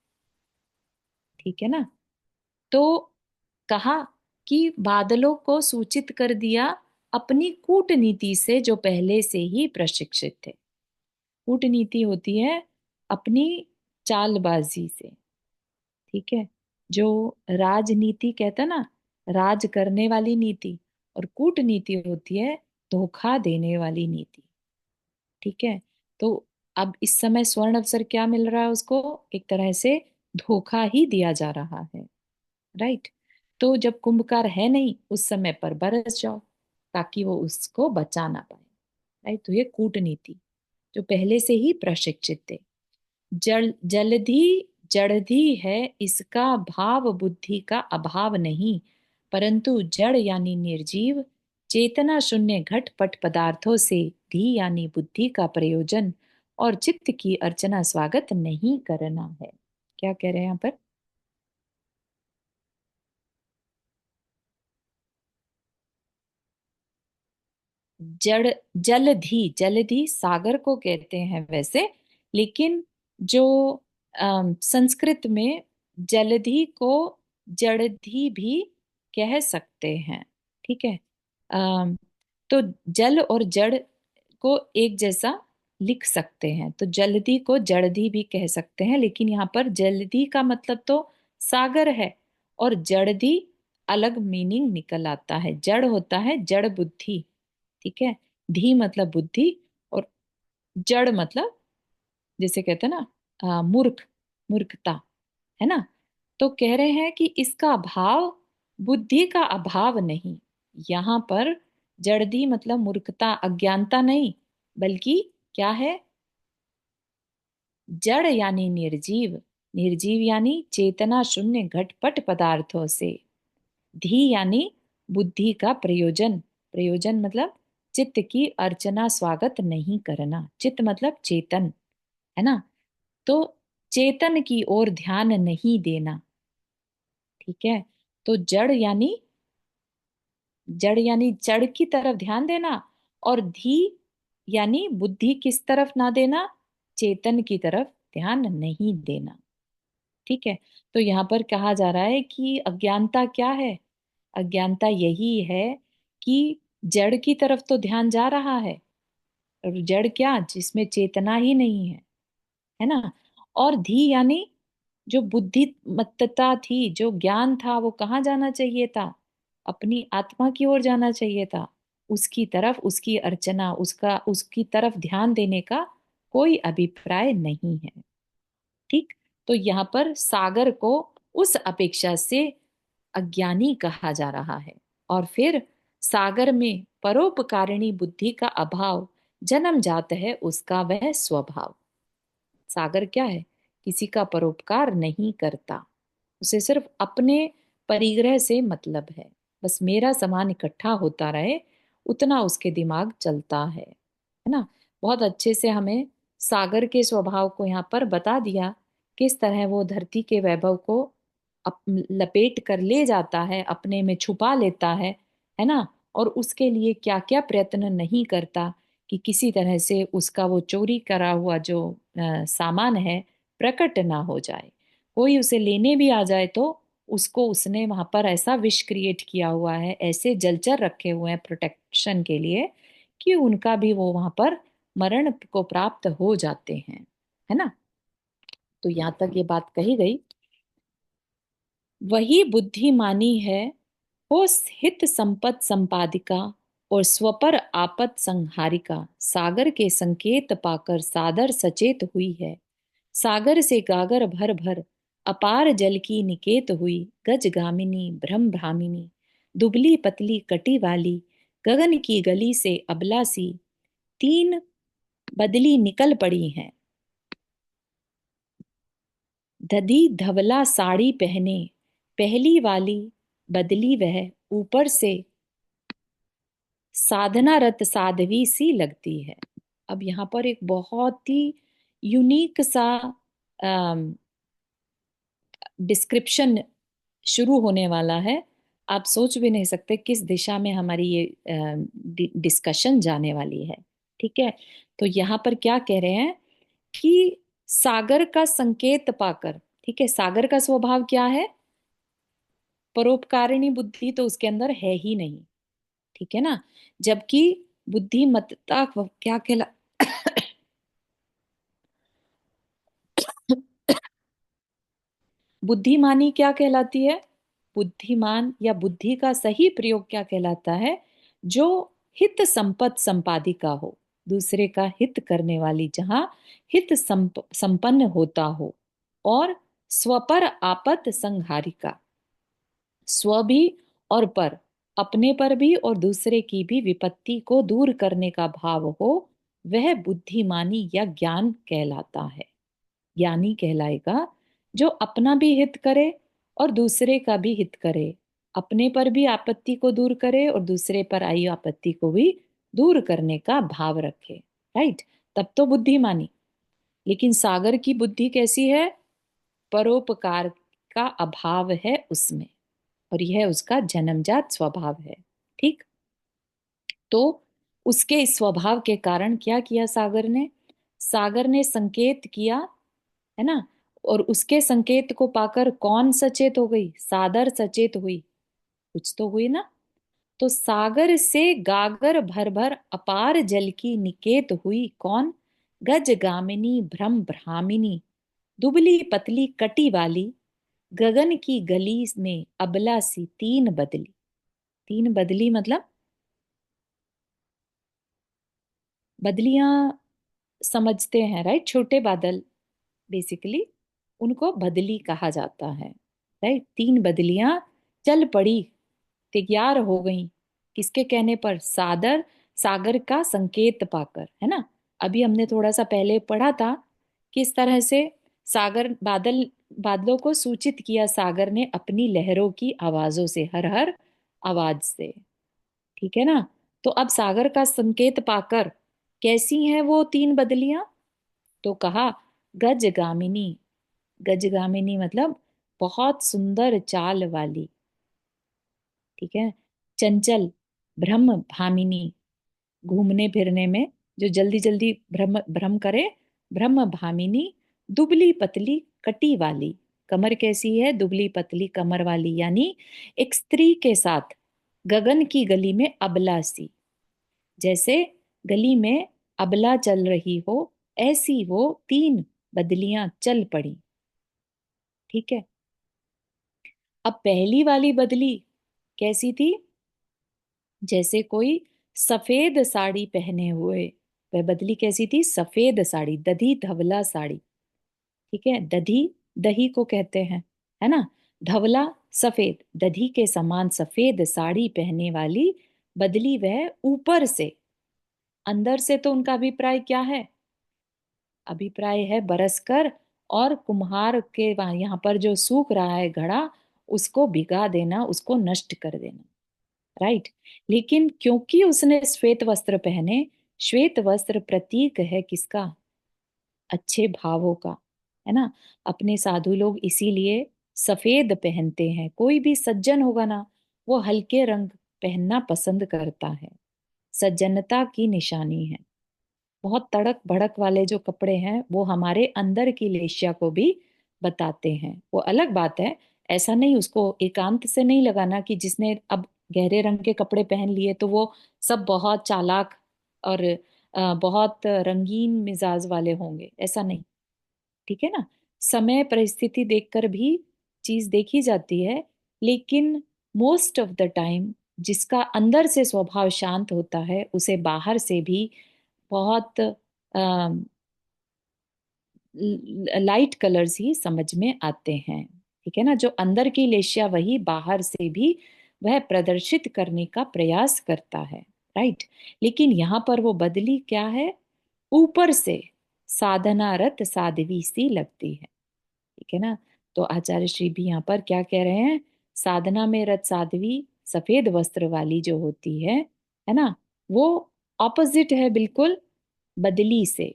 ठीक है ना। तो कहा कि बादलों को सूचित कर दिया अपनी कूटनीति से जो पहले से ही प्रशिक्षित थे। कूटनीति होती है अपनी चालबाजी से। ठीक है। जो राजनीति कहता ना, राज करने वाली नीति, और कूटनीति होती है धोखा देने वाली नीति। ठीक है। तो अब इस समय स्वर्ण अवसर क्या मिल रहा है उसको? एक तरह से धोखा ही दिया जा रहा है। राइट। तो जब कुंभकार है नहीं उस समय पर बरस जाओ, ताकि वो उसको बचा ना पाए। राइट। तो ये कूटनीति जो पहले से ही प्रशिक्षित थे। जलधि जड़धि है, इसका भाव बुद्धि का अभाव नहीं, परंतु जड़ यानी निर्जीव चेतना शून्य घटपट पदार्थों से धी यानी बुद्धि का प्रयोजन और चित्त की अर्चना स्वागत नहीं करना है। क्या कह रहे हैं यहाँ पर? जड़ जलधि, जलधि सागर को कहते हैं वैसे, लेकिन जो संस्कृत में जलधि को जड़धि भी कह सकते हैं। ठीक है। अम, तो जल और जड़ को एक जैसा लिख सकते हैं, तो जलधि को जड़धि भी कह सकते हैं, लेकिन यहाँ पर जलधि का मतलब तो सागर है, और जड़धि अलग मीनिंग निकल आता है। जड़ होता है जड़ बुद्धि। ठीक है। धी मतलब बुद्धि, और जड़ मतलब जैसे कहते हैं ना, मूर्ख, मूर्खता, है ना। तो कह रहे हैं कि इसका अभाव बुद्धि का अभाव नहीं। यहाँ पर जड़दी मतलब मूर्खता, अज्ञानता नहीं, बल्कि क्या है? जड़ यानी निर्जीव, निर्जीव यानी चेतना शून्य घटपट पदार्थों से। धी यानी बुद्धि का प्रयोजन, प्रयोजन मतलब चित्त की अर्चना स्वागत नहीं करना। चित्त मतलब चेतन, है ना। तो चेतन की ओर ध्यान नहीं देना। ठीक है। तो जड़ यानी जड़ की तरफ ध्यान देना, और धी यानी बुद्धि किस तरफ ना देना? चेतन की तरफ ध्यान नहीं देना। ठीक है। तो यहाँ पर कहा जा रहा है कि अज्ञानता क्या है? अज्ञानता यही है कि जड़ की तरफ तो ध्यान जा रहा है, और जड़ क्या? जिसमें चेतना ही नहीं है ना। और धी यानी जो बुद्धिमत्ता थी, जो ज्ञान था, वो कहाँ जाना चाहिए था? अपनी आत्मा की ओर जाना चाहिए था। उसकी तरफ, उसकी अर्चना, उसका उसकी तरफ ध्यान देने का कोई अभिप्राय नहीं है। ठीक। तो यहाँ पर सागर को उस अपेक्षा से अज्ञानी कहा जा रहा है। और फिर सागर में परोपकारिणी बुद्धि का अभाव जन्म जात है उसका वह स्वभाव। सागर क्या है? किसी का परोपकार नहीं करता, उसे सिर्फ अपने परिग्रह से मतलब है। बस मेरा सामान इकट्ठा होता रहे, उतना उसके दिमाग चलता है ना। बहुत अच्छे से हमें सागर के स्वभाव को यहाँ पर बता दिया, किस तरह वो धरती के वैभव को लपेट कर ले जाता है, अपने में छुपा लेता है ना। और उसके लिए क्या क्या प्रयत्न नहीं करता कि किसी तरह से उसका वो चोरी करा हुआ जो सामान है प्रकट ना हो जाए। कोई उसे लेने भी आ जाए तो उसको उसने वहां पर ऐसा विष क्रिएट किया हुआ है, ऐसे जलचर रखे हुए हैं प्रोटेक्शन के लिए, कि उनका भी वो वहां पर मरण को प्राप्त हो जाते हैं, है ना। तो यहाँ तक ये बात कही गई। वही बुद्धिमानी है, हो हित संपत संपादिका, और स्वपर आपत संहारिका। सागर के संकेत पाकर सादर सचेत हुई है। सागर से गागर भर भर अपार जल की निकेत हुई। गजगामिनी ब्रह्म भ्रामिनी दुबली पतली कटी वाली, गगन की गली से अबला सी तीन बदली निकल पड़ी हैं। धदी धवला साड़ी पहने पहली वाली बदली वह, ऊपर से साधना रत साध्वी सी लगती है। अब यहाँ पर एक बहुत ही यूनिक सा डिस्क्रिप्शन शुरू होने वाला है। आप सोच भी नहीं सकते किस दिशा में हमारी ये डिस्कशन जाने वाली है। ठीक है। तो यहाँ पर क्या कह रहे हैं कि सागर का संकेत पाकर, ठीक है, सागर का स्वभाव क्या है? परोपकारिणी बुद्धि तो उसके अंदर है ही नहीं। ठीक है ना। जबकि बुद्धिमत्ता क्या कहला बुद्धिमानी क्या कहलाती है? बुद्धिमान या बुद्धि का सही प्रयोग क्या कहलाता है? जो हित संपत संपादिका हो। दूसरे का हित करने वाली, जहां हित संपन्न होता हो, और स्वपर आपत संहारिका, स्व भी और पर, अपने पर भी और दूसरे की भी विपत्ति को दूर करने का भाव हो, वह बुद्धिमानी या ज्ञान कहलाता है। ज्ञानी कहलाएगा जो अपना भी हित करे और दूसरे का भी हित करे, अपने पर भी आपत्ति को दूर करे और दूसरे पर आई आपत्ति को भी दूर करने का भाव रखे। राइट? तब तो बुद्धिमानी। लेकिन सागर की बुद्धि कैसी है? परोपकार का अभाव है उसमें, और यह उसका जन्मजात स्वभाव है। ठीक? तो उसके इस स्वभाव के कारण क्या किया सागर ने? सागर ने संकेत किया, है ना? और उसके संकेत को पाकर कौन सचेत हो गई? सादर सचेत हुई। कुछ तो हुई ना? तो सागर से गागर भर भर अपार जल की निकेत हुई कौन? गज गामिनी भ्रम भ्रामिनी, दुबली पतली कटी वाली, गगन की गली में अबला सी तीन बदली। तीन बदली मतलब बदलियां समझते हैं, राइट? छोटे बादल, बेसिकली उनको बदली कहा जाता है। राइट? तीन बदलियां चल पड़ी, तैयार हो गई। किसके कहने पर? सादर, सागर का संकेत पाकर, है ना? अभी हमने थोड़ा सा पहले पढ़ा था किस तरह से सागर बादलों को सूचित किया सागर ने अपनी लहरों की आवाजों से, हर हर आवाज से। ठीक है ना? तो अब सागर का संकेत पाकर कैसी हैं वो तीन बदलियां? तो कहा गजगामिनी। गजगामिनी मतलब बहुत सुंदर चाल वाली। ठीक है? चंचल, ब्रह्म भामिनी, घूमने फिरने में जो जल्दी जल्दी भ्रम भ्रम करे, ब्रह्म भामिनी, दुबली पतली कटी वाली। कमर कैसी है? दुबली पतली कमर वाली, यानी एक स्त्री के साथ गगन की गली में अबला सी। जैसे गली में अबला चल रही हो, ऐसी वो तीन बदलियां चल पड़ी। ठीक है? अब पहली वाली बदली कैसी थी? जैसे कोई सफेद साड़ी पहने हुए, वह बदली कैसी थी? सफेद साड़ी, दधी धवला साड़ी। ठीक है? दधी, दही को कहते हैं, है ना? धवला, सफेद, दधी के समान सफेद साड़ी पहने वाली बदली, वह ऊपर से। अंदर से तो उनका अभिप्राय क्या है? अभिप्राय है बरसकर और कुम्हार के यहाँ पर जो सूख रहा है घड़ा, उसको भिगा देना, उसको नष्ट कर देना। राइट? लेकिन क्योंकि उसने श्वेत वस्त्र पहने, श्वेत वस्त्र प्रतीक है किसका? अच्छे भावों का, है ना? अपने साधु लोग इसीलिए सफेद पहनते हैं। कोई भी सज्जन होगा ना, वो हल्के रंग पहनना पसंद करता है। सज्जनता की निशानी है। बहुत तड़क भड़क वाले जो कपड़े हैं वो हमारे अंदर की लेशिया को भी बताते हैं। वो अलग बात है, ऐसा नहीं, उसको एकांत से नहीं लगाना कि जिसने अब गहरे रंग के कपड़े पहन लिए तो वो सब बहुत चालाक और बहुत रंगीन मिजाज वाले होंगे, ऐसा नहीं। ठीक है ना? समय परिस्थिति देखकर भी चीज देखी जाती है, लेकिन मोस्ट ऑफ द टाइम जिसका अंदर से स्वभाव शांत होता है, उसे बाहर से भी बहुत लाइट कलर्स ही समझ में आते हैं। ठीक है ना? जो अंदर की लेशिया, वही बाहर से भी वह प्रदर्शित करने का प्रयास करता है। राइट? लेकिन यहाँ पर वो बदली क्या है? ऊपर से साधनारत साध्वी सी लगती है। ठीक है ना? तो आचार्य श्री भी यहाँ पर क्या कह रहे हैं? साधना में रत साध्वी, सफेद वस्त्र वाली जो होती है ना, वो ऑपोजिट है बिल्कुल बदली से।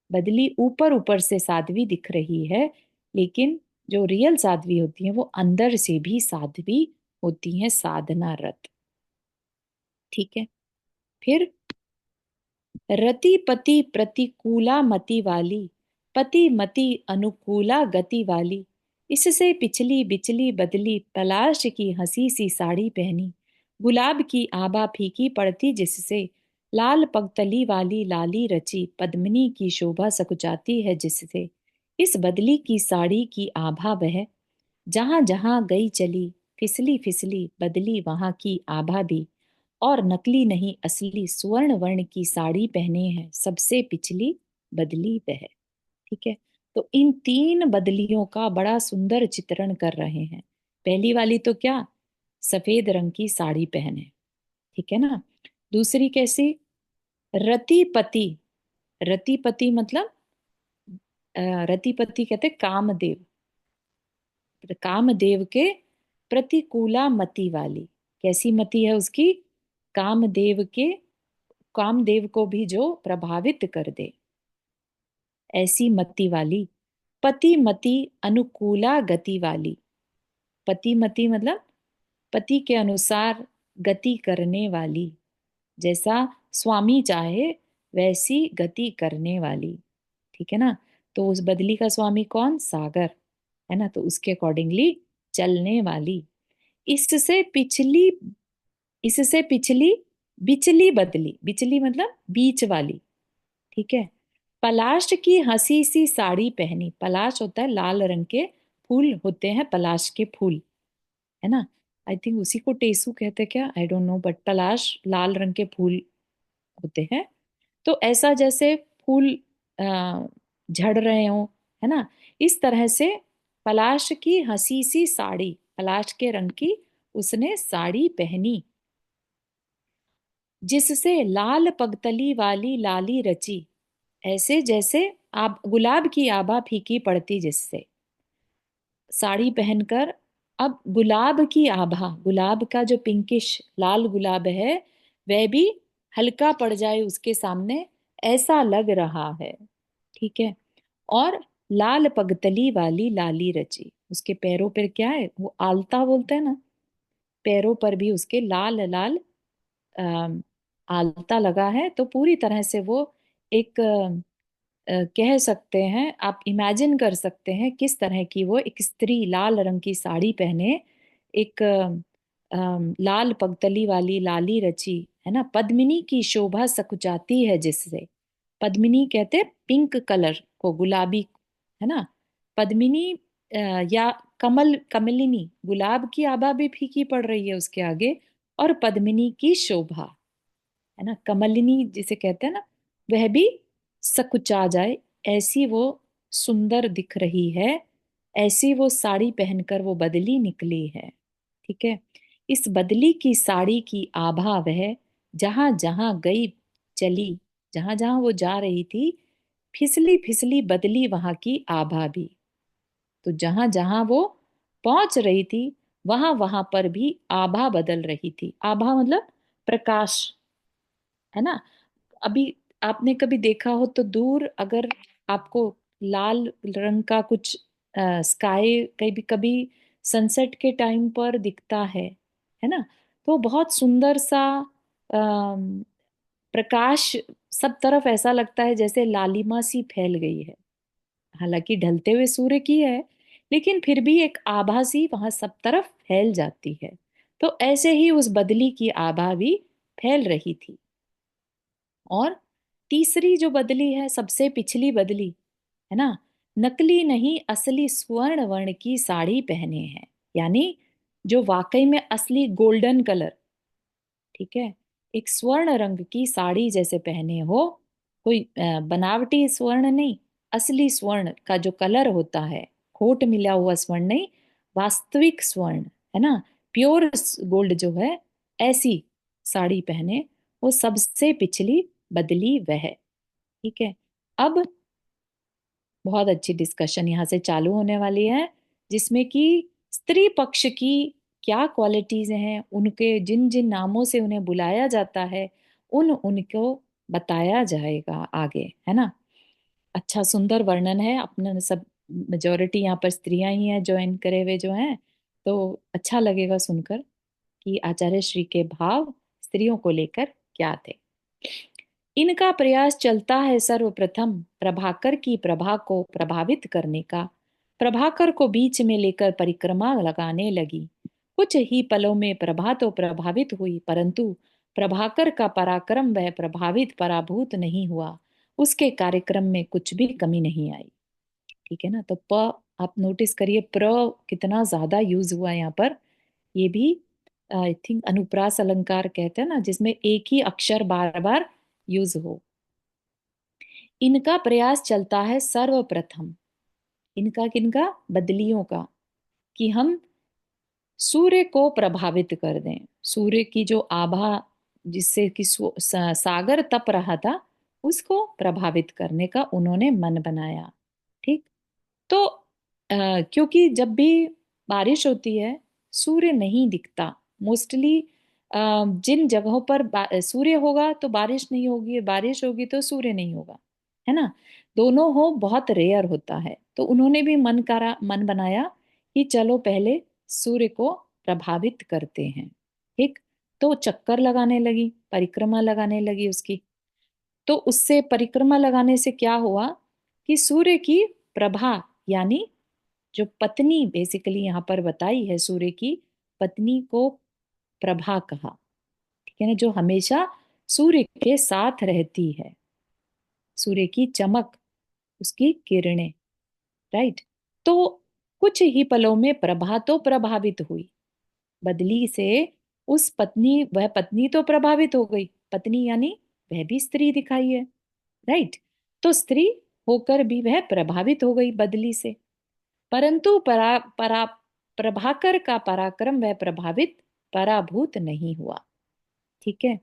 बदली ऊपर ऊपर से साध्वी दिख रही है, लेकिन जो रियल साध्वी होती है वो अंदर से भी साध्वी होती है, साधना रत। ठीक है? फिर रति पति प्रतिकूला मति वाली, पति मति अनुकूला गति वाली, इससे पिछली बिचली बदली, तलाश की हंसी सी साड़ी पहनी, गुलाब की आभा फीकी पड़ती जिससे, लाल पगतली वाली लाली रची, पद्मिनी की शोभा सकुचाती है जिससे। इस बदली की साड़ी की आभा वह जहां जहां गई चली, फिसली फिसली बदली वहां की आभा भी, और नकली नहीं असली स्वर्ण वर्ण की साड़ी पहने है, सबसे पिछली बदली वह। ठीक है। तो इन तीन बदलियों का बड़ा सुंदर चित्रण कर रहे हैं। पहली वाली तो क्या, सफेद रंग की साड़ी पहने, ठीक है ना। दूसरी कैसी, रतिपति। रतिपति मतलब रतिपति कहते कामदेव, कामदेव के प्रतिकूला मति वाली। कैसी मति है उसकी, कामदेव के, कामदेव को भी जो प्रभावित कर दे, ऐसी मति वाली। पति मति अनुकूला गति वाली। पति मति मतलब पति के अनुसार गति करने वाली, जैसा स्वामी चाहे वैसी गति करने वाली। ठीक है ना। तो उस बदली का स्वामी कौन, सागर, है ना। तो उसके अकॉर्डिंगली चलने वाली। इससे पिछली, इससे पिछली बिचली बदली, बिचली मतलब बीच वाली। ठीक है। पलाश की हंसी सी साड़ी पहनी। पलाश होता है लाल रंग के फूल होते हैं, पलाश के फूल, है ना। आई थिंक उसी को टेसू कहते हैं क्या, आई डोंट नो, बट पलाश लाल रंग के फूल होते हैं। तो ऐसा जैसे फूल अ, झड़ रहे हो, है ना, इस तरह से पलाश की हंसी सी साड़ी, पलाश के रंग की उसने साड़ी पहनी, जिससे लाल पगतली वाली लाली रची। ऐसे जैसे आप गुलाब की आभा फीकी पड़ती जिससे, साड़ी पहनकर अब गुलाब की आभा, गुलाब का जो पिंकिश लाल गुलाब है वह भी हल्का पड़ जाए उसके सामने, ऐसा लग रहा है। ठीक है। और लाल पगतली वाली लाली रची, उसके पैरों पर क्या है, वो आलता बोलते हैं ना, पैरों पर भी उसके लाल लाल अम, आलता लगा है। तो पूरी तरह से वो एक कह सकते हैं, आप इमेजिन कर सकते हैं किस तरह की वो एक स्त्री लाल रंग की साड़ी पहने, एक लाल पगतली वाली लाली रची, है ना। पद्मिनी की शोभा सकुचाती है जिससे, पद्मिनी कहते पिंक कलर को, गुलाबी, है ना। पद्मिनी या कमल, कमलिनी, गुलाब की आभा भी फीकी पड़ रही है उसके आगे, और पद्मिनी की शोभा, है ना, कमलिनी जिसे कहते हैं ना, वह भी सकुचा जाए, ऐसी वो सुंदर दिख रही है, ऐसी वो साड़ी पहनकर वो बदली निकली है। ठीक है। इस बदली की साड़ी की आभा वह जहां जहां गई चली, जहां जहां वो जा रही थी, फिसली फिसली बदली वहां की आभा भी। तो जहां जहां वो पहुंच रही थी वहां वहां पर भी आभा बदल रही थी। आभा मतलब प्रकाश, है ना। अभी आपने कभी देखा हो तो दूर अगर आपको लाल रंग का कुछ स्काई कभी कभी सनसेट के टाइम पर दिखता है ना, तो बहुत सुंदर सा अम, प्रकाश, सब तरफ ऐसा लगता है जैसे लालिमा सी फैल गई है। हालांकि ढलते हुए सूर्य की है, लेकिन फिर भी एक आभा सी वहां सब तरफ फैल जाती है। तो ऐसे ही उस बदली की आभा भी फैल रही थी। और तीसरी जो बदली है, सबसे पिछली बदली, है ना, नकली नहीं असली स्वर्ण वर्ण की साड़ी पहने हैं, यानी जो वाकई में असली गोल्डन कलर, ठीक है, एक स्वर्ण रंग की साड़ी जैसे पहने हो, कोई बनावटी स्वर्ण नहीं, असली स्वर्ण का जो कलर होता है, खोट मिला हुआ स्वर्ण नहीं, वास्तविक स्वर्ण, है ना, प्योर गोल्ड जो है, ऐसी साड़ी पहने, वो सबसे पिछली बदली वह। ठीक है। अब बहुत अच्छी डिस्कशन यहाँ से चालू होने वाली है, जिसमें कि स्त्री पक्ष की क्या क्वालिटीज हैं, उनके जिन जिन नामों से उन्हें बुलाया जाता है, उन उनको बताया जाएगा आगे, है ना। अच्छा सुंदर वर्णन है, अपने सब मेजोरिटी यहाँ पर स्त्रियां ही हैं ज्वाइन करे हुए जो हैं, तो अच्छा लगेगा सुनकर कि आचार्य श्री के भाव स्त्रियों को लेकर क्या थे। इनका प्रयास चलता है सर्वप्रथम प्रभाकर की प्रभा को प्रभावित करने का। प्रभाकर को बीच में लेकर परिक्रमा लगाने लगी। कुछ ही पलों में प्रभा तो प्रभावित हुई, परंतु प्रभाकर का पराक्रम वह प्रभावित पराभूत नहीं हुआ। उसके कार्यक्रम में कुछ भी कमी नहीं आई। ठीक है ना। तो प आप नोटिस करिए, प्र कितना ज्यादा यूज हुआ यहाँ पर, ये भी आई थिंक अनुप्रास अलंकार कहते हैं ना, जिसमें एक ही अक्षर बार बार यूज हो। इनका प्रयास चलता है सर्वप्रथम, इनका किनका, बदलियों का, कि हम सूर्य को प्रभावित कर दें। सूर्य की जो आभा जिससे कि सागर तप रहा था, उसको प्रभावित करने का उन्होंने मन बनाया। ठीक। तो क्योंकि जब भी बारिश होती है, सूर्य नहीं दिखता मोस्टली। जिन जगहों पर सूर्य होगा तो बारिश नहीं होगी, बारिश होगी तो सूर्य नहीं होगा, है ना। दोनों हो बहुत रेयर होता है। तो उन्होंने भी मन बनाया कि चलो पहले सूर्य को प्रभावित करते हैं। ठीक। तो चक्कर लगाने लगी, परिक्रमा लगाने लगी उसकी। तो उससे परिक्रमा लगाने से क्या हुआ कि सूर्य की प्रभा, यानी जो पत्नी बेसिकली यहाँ पर बताई है, सूर्य की पत्नी को प्रभा कहा। ठीक है ना, जो हमेशा सूर्य के साथ रहती है, सूर्य की चमक, उसकी किरणें। राइट। तो कुछ ही पलों में प्रभा तो प्रभावित हुई, बदली से उस पत्नी, वह पत्नी तो प्रभावित हो गई, पत्नी यानी वह भी स्त्री दिखाई है। राइट। तो स्त्री होकर भी वह प्रभावित हो गई बदली से। परंतु प्रभाकर का पराक्रम वह प्रभावित, पराभूत नहीं हुआ। ठीक है।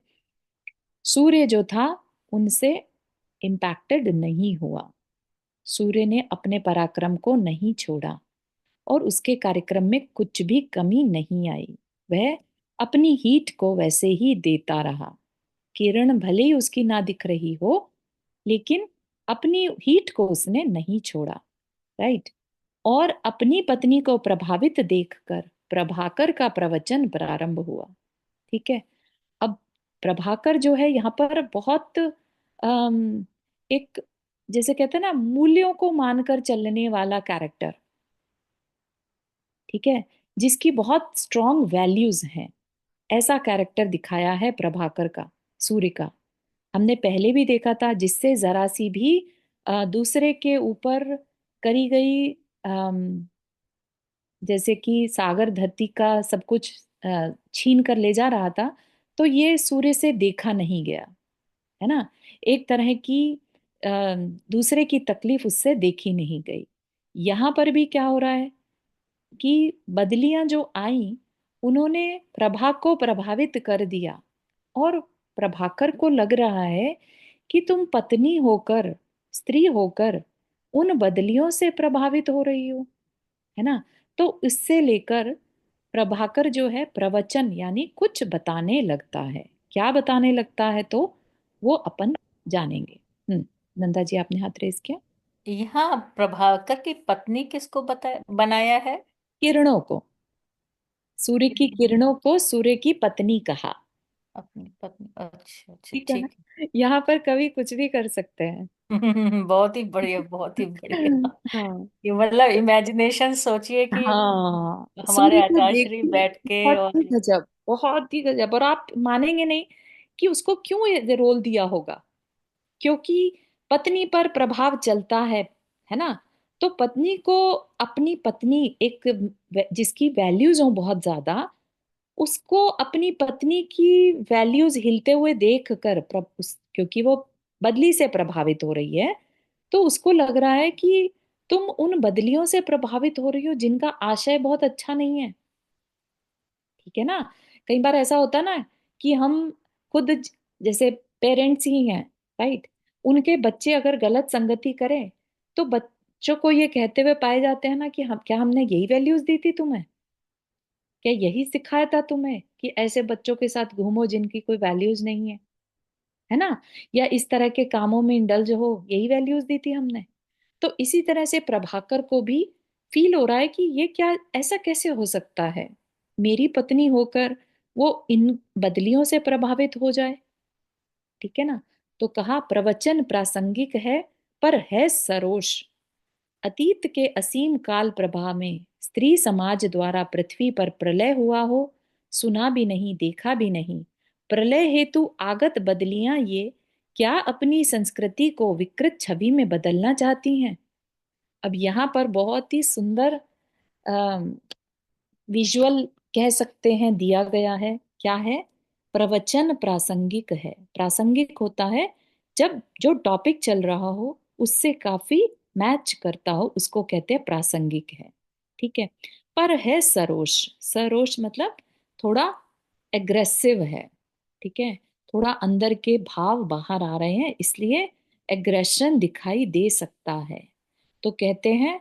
सूर्य जो था उनसे इम्पैक्टेड नहीं हुआ। सूर्य ने अपने पराक्रम को नहीं छोड़ा और उसके कार्यक्रम में कुछ भी कमी नहीं आई। वह अपनी हीट को वैसे ही देता रहा। किरण भले ही उसकी ना दिख रही हो, लेकिन अपनी हीट को उसने नहीं छोड़ा। राइट। और अपनी पत्नी को प्रभावित देखकर प्रभाकर का प्रवचन प्रारंभ हुआ। ठीक है। अब प्रभाकर जो है यहाँ पर बहुत एक, जैसे कहते हैं ना, मूल्यों को मानकर चलने वाला कैरेक्टर। ठीक है। जिसकी बहुत स्ट्रॉन्ग वैल्यूज हैं, ऐसा कैरेक्टर दिखाया है प्रभाकर का, सूर्य का। हमने पहले भी देखा था, जिससे जरा सी भी दूसरे के ऊपर करी गई, जैसे कि सागर धरती का सब कुछ छीन कर ले जा रहा था, तो ये सूर्य से देखा नहीं गया, है ना। एक तरह की अ, दूसरे की तकलीफ उससे देखी नहीं गई। यहाँ पर भी क्या हो रहा है कि बदलियां जो आई, उन्होंने प्रभा को प्रभावित कर दिया। और प्रभाकर को लग रहा है कि तुम पत्नी होकर, स्त्री होकर उन बदलियों से प्रभावित हो रही हो, है ना। तो इससे लेकर प्रभाकर जो है प्रवचन यानी कुछ बताने लगता है। क्या बताने लगता है, तो वो अपन जानेंगे। नंदा जी, आपने हाथ रेस किया। यहाँ प्रभाकर की पत्नी किसको बनाया है? किरणों को, सूर्य की किरणों को सूर्य की पत्नी कहा। अपनी पत्नी, अच्छा अच्छा, ठीक है ना। ठीक यहाँ पर कवि कुछ भी कर सकते हैं। है। बहुत ही बढ़िया, बहुत ही बढ़िया। हाँ। ये मतलब इमेजिनेशन सोचिए कि हाँ, सूर्य हमारे को आचार्य श्री देखिए, बैठ के बहुत और ही गजब, बहुत ही गजब। और आप मानेंगे नहीं कि उसको क्यों ये रोल दिया होगा। क्योंकि पत्नी पर प्रभाव चलता है ना। तो पत्नी को, अपनी पत्नी एक जिसकी वैल्यूज हो बहुत ज्यादा, उसको अपनी पत्नी की वैल्यूज हिलते हुए देख कर क्योंकि वो बदली से प्रभावित हो रही है, तो उसको लग रहा है कि तुम उन बदलियों से प्रभावित हो रही हो जिनका आशय बहुत अच्छा नहीं है। ठीक है ना। कई बार ऐसा होता ना कि हम खुद जैसे पेरेंट्स ही हैं, राइट। उनके बच्चे अगर गलत संगति करें, तो बच्चों को ये कहते हुए पाए जाते हैं ना कि हम, क्या हमने यही वैल्यूज दी थी तुम्हें, क्या यही सिखाया था तुम्हें कि ऐसे बच्चों के साथ घूमो जिनकी कोई वैल्यूज नहीं है ना। या इस तरह के कामों में इंडल्ज हो, यही वैल्यूज दी थी हमने। तो इसी तरह से प्रभाकर को भी फील हो रहा है कि ये क्या, ऐसा कैसे हो सकता है, मेरी पत्नी होकर वो इन बदलियों से प्रभावित हो जाए। ठीक है ना। तो कहा प्रवचन प्रासंगिक है, पर है सरोष। अतीत के असीम काल प्रभा में स्त्री समाज द्वारा पृथ्वी पर प्रलय हुआ हो, सुना भी नहीं, देखा भी नहीं। प्रलय हेतु आगत बदलियां ये क्या अपनी संस्कृति को विकृत छवि में बदलना चाहती हैं। अब यहाँ पर बहुत ही सुंदर विजुअल कह सकते हैं दिया गया है। क्या है? प्रवचन प्रासंगिक है। प्रासंगिक होता है जब जो टॉपिक चल रहा हो उससे काफी मैच करता हो, उसको कहते हैं प्रासंगिक है। ठीक है। पर है सरोष। सरोष मतलब थोड़ा एग्रेसिव है। ठीक है। थोड़ा अंदर के भाव बाहर आ रहे हैं, इसलिए एग्रेशन दिखाई दे सकता है। तो कहते हैं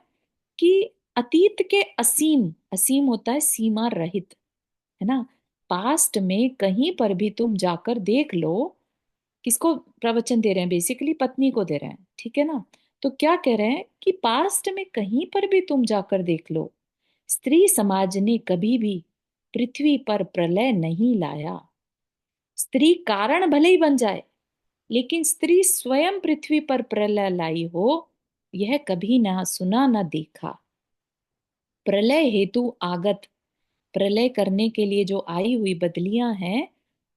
कि अतीत के असीम, असीम होता है सीमा रहित, है ना। पास्ट में कहीं पर भी तुम जाकर देख लो। किसको प्रवचन दे रहे हैं? बेसिकली पत्नी को दे रहे हैं, ठीक है ना। तो क्या कह रहे हैं कि पास्ट में कहीं पर भी तुम जाकर देख लो, स्त्री समाज ने कभी भी पृथ्वी पर प्रलय नहीं लाया। स्त्री कारण भले ही बन जाए, लेकिन स्त्री स्वयं पृथ्वी पर प्रलय लाई हो, यह कभी ना सुना ना देखा। प्रलय हेतु आगत, प्रलय करने के लिए जो आई हुई बदलियां हैं,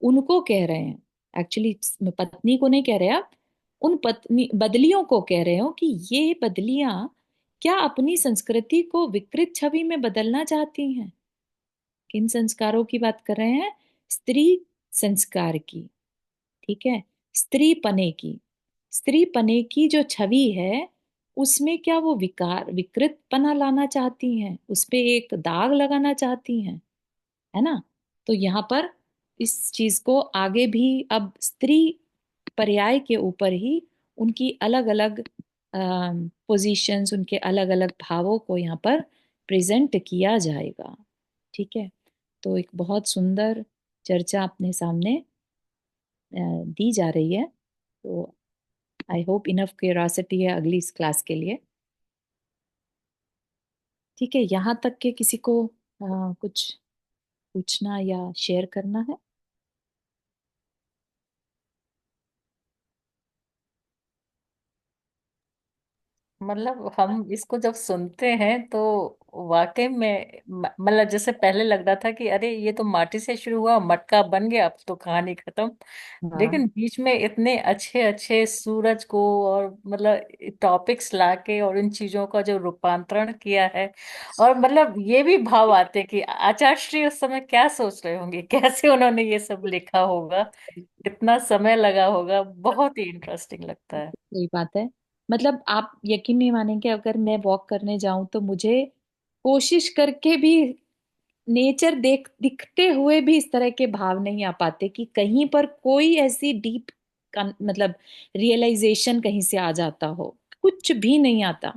उनको कह रहे हैं। एक्चुअली पत्नी को नहीं कह रहे आप, उन पत्नी बदलियों को कह रहे हो कि ये बदलियां क्या अपनी संस्कृति को विकृत छवि में बदलना चाहती हैं। किन संस्कारों की बात कर रहे हैं? स्त्री संस्कार की। ठीक है। स्त्री पने की। स्त्री पने की जो छवि है, उसमें क्या वो विकार विकृत पना लाना चाहती हैं, उस पे एक दाग लगाना चाहती हैं, है ना। तो यहाँ पर इस चीज को आगे भी अब स्त्री पर्याय के ऊपर ही उनकी अलग अलग पोजीशंस, उनके अलग अलग भावों को यहाँ पर प्रेजेंट किया जाएगा। ठीक है। तो एक बहुत सुंदर चर्चा अपने सामने दी जा रही है। तो आई होप इनफ क्यूरियोसिटी है अगली इस क्लास के लिए। ठीक है। यहाँ तक के किसी को कुछ पूछना या शेयर करना है? मतलब हम इसको जब सुनते हैं तो वाकई में मतलब जैसे पहले लग रहा था कि अरे ये तो माटी से शुरू हुआ, मटका बन गया, अब तो कहानी खत्म। हाँ। लेकिन बीच में इतने अच्छे अच्छे सूरज को और मतलब टॉपिक्स लाके और इन चीजों का जो रूपांतरण किया है, और मतलब ये भी भाव आते हैं कि आचार्य श्री उस समय क्या सोच रहे होंगे, कैसे उन्होंने ये सब लिखा होगा, कितना समय लगा होगा, बहुत ही इंटरेस्टिंग लगता है। सही बात है। मतलब आप यकीन नहीं मानेंगे, अगर मैं वॉक करने जाऊं तो मुझे कोशिश करके भी नेचर दिखते हुए भी इस तरह के भाव नहीं आ पाते कि कहीं पर कोई ऐसी डीप मतलब रियलाइजेशन कहीं से आ जाता हो। कुछ भी नहीं आता।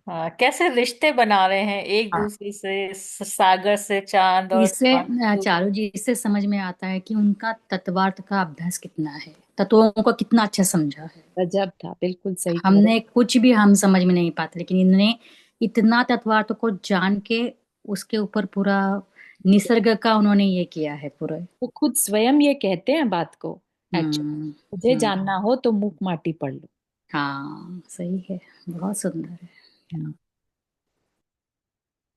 हाँ, कैसे रिश्ते बना रहे हैं एक हाँ। दूसरे से, सागर से चांद और इससे चांद से चारू जी, इससे समझ में आता है कि उनका तत्वार्थ का अभ्यास कितना है, तत्वों को कितना अच्छा समझा है। गजब था, बिल्कुल सही कह रहे हमने कुछ भी हम समझ में नहीं पाते, लेकिन इन्होंने इतना तत्वार्थ को जान के उसके ऊपर पूरा हैं। निसर्ग का उन्होंने ये किया है पूरा। वो खुद स्वयं ये कहते हैं बात को। एक्चुअली हम्म। मुझे हम्म। जानना हो तो मूक माटी पढ़ लो। हाँ सही है, बहुत सुंदर है। हाँ।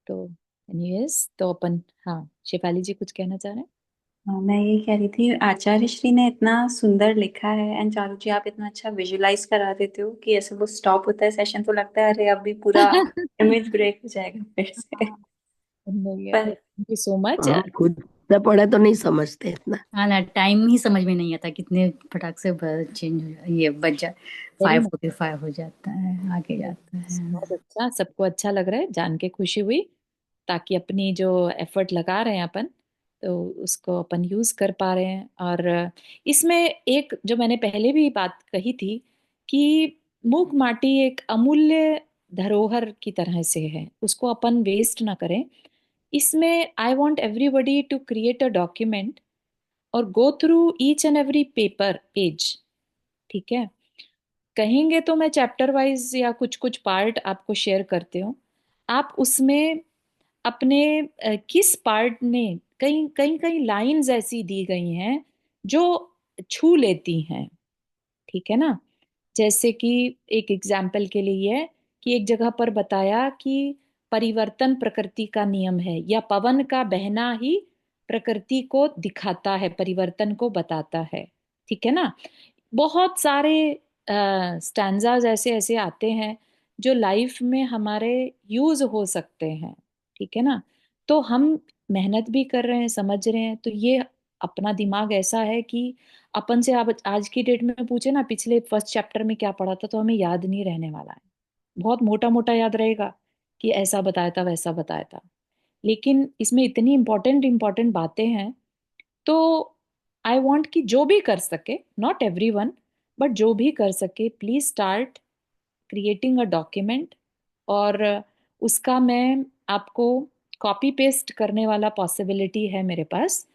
तो एनीवेज तो अपन, हाँ, शेफाली जी कुछ कहना चाह रहे हैं? हाँ, मैं ये कह रही थी, आचार्य श्री ने इतना सुंदर लिखा है, एंड चारू जी आप इतना अच्छा विजुलाइज करा देते हो कि ऐसे वो स्टॉप होता है सेशन तो लगता है अरे अभी पूरा इमेज ब्रेक हो जाएगा फिर से। हाँ, नहीं है, पर थैंक यू सो मच। हम खुद से पढ़े तो नहीं समझते इतना। हाँ ना, टाइम ही समझ में नहीं आता, कितने फटाक से चेंज हो ये बज जा वेरी 5:45 हो जाता है, आगे जाता नाइस, है। बहुत अच्छा, सबको अच्छा लग रहा है, जान के खुशी हुई। ताकि अपनी जो एफर्ट लगा रहे हैं अपन, तो उसको अपन यूज कर पा रहे हैं। और इसमें एक जो मैंने पहले भी बात कही थी कि मूक माटी एक अमूल्य धरोहर की तरह से है, उसको अपन वेस्ट ना करें। इसमें I want everybody to create a document और go through each and every paper page. ठीक है। कहेंगे तो मैं चैप्टर वाइज या कुछ कुछ पार्ट आपको शेयर करते हो। आप उसमें अपने किस पार्ट में कई कई कई लाइंस ऐसी दी गई हैं जो छू लेती हैं। ठीक है ना। जैसे कि एक एग्जाम्पल के लिए है कि एक जगह पर बताया कि परिवर्तन प्रकृति का नियम है, या पवन का बहना ही प्रकृति को दिखाता है, परिवर्तन को बताता है। ठीक है ना। बहुत सारे स्टैंजाज ऐसे ऐसे आते हैं जो लाइफ में हमारे यूज हो सकते हैं। ठीक है ना। तो हम मेहनत भी कर रहे हैं, समझ रहे हैं, तो ये अपना दिमाग ऐसा है कि अपन से आप आज की डेट में पूछे ना पिछले फर्स्ट चैप्टर में क्या पढ़ा था, तो हमें याद नहीं रहने वाला है। बहुत मोटा मोटा याद रहेगा कि ऐसा बताया था वैसा बताया था, लेकिन इसमें इतनी इंपॉर्टेंट इंपॉर्टेंट बातें हैं। तो आई वांट कि जो भी कर सके, नॉट एवरीवन, बट जो भी कर सके, please start creating a document. और उसका मैं आपको कॉपी पेस्ट करने वाला पॉसिबिलिटी है मेरे पास,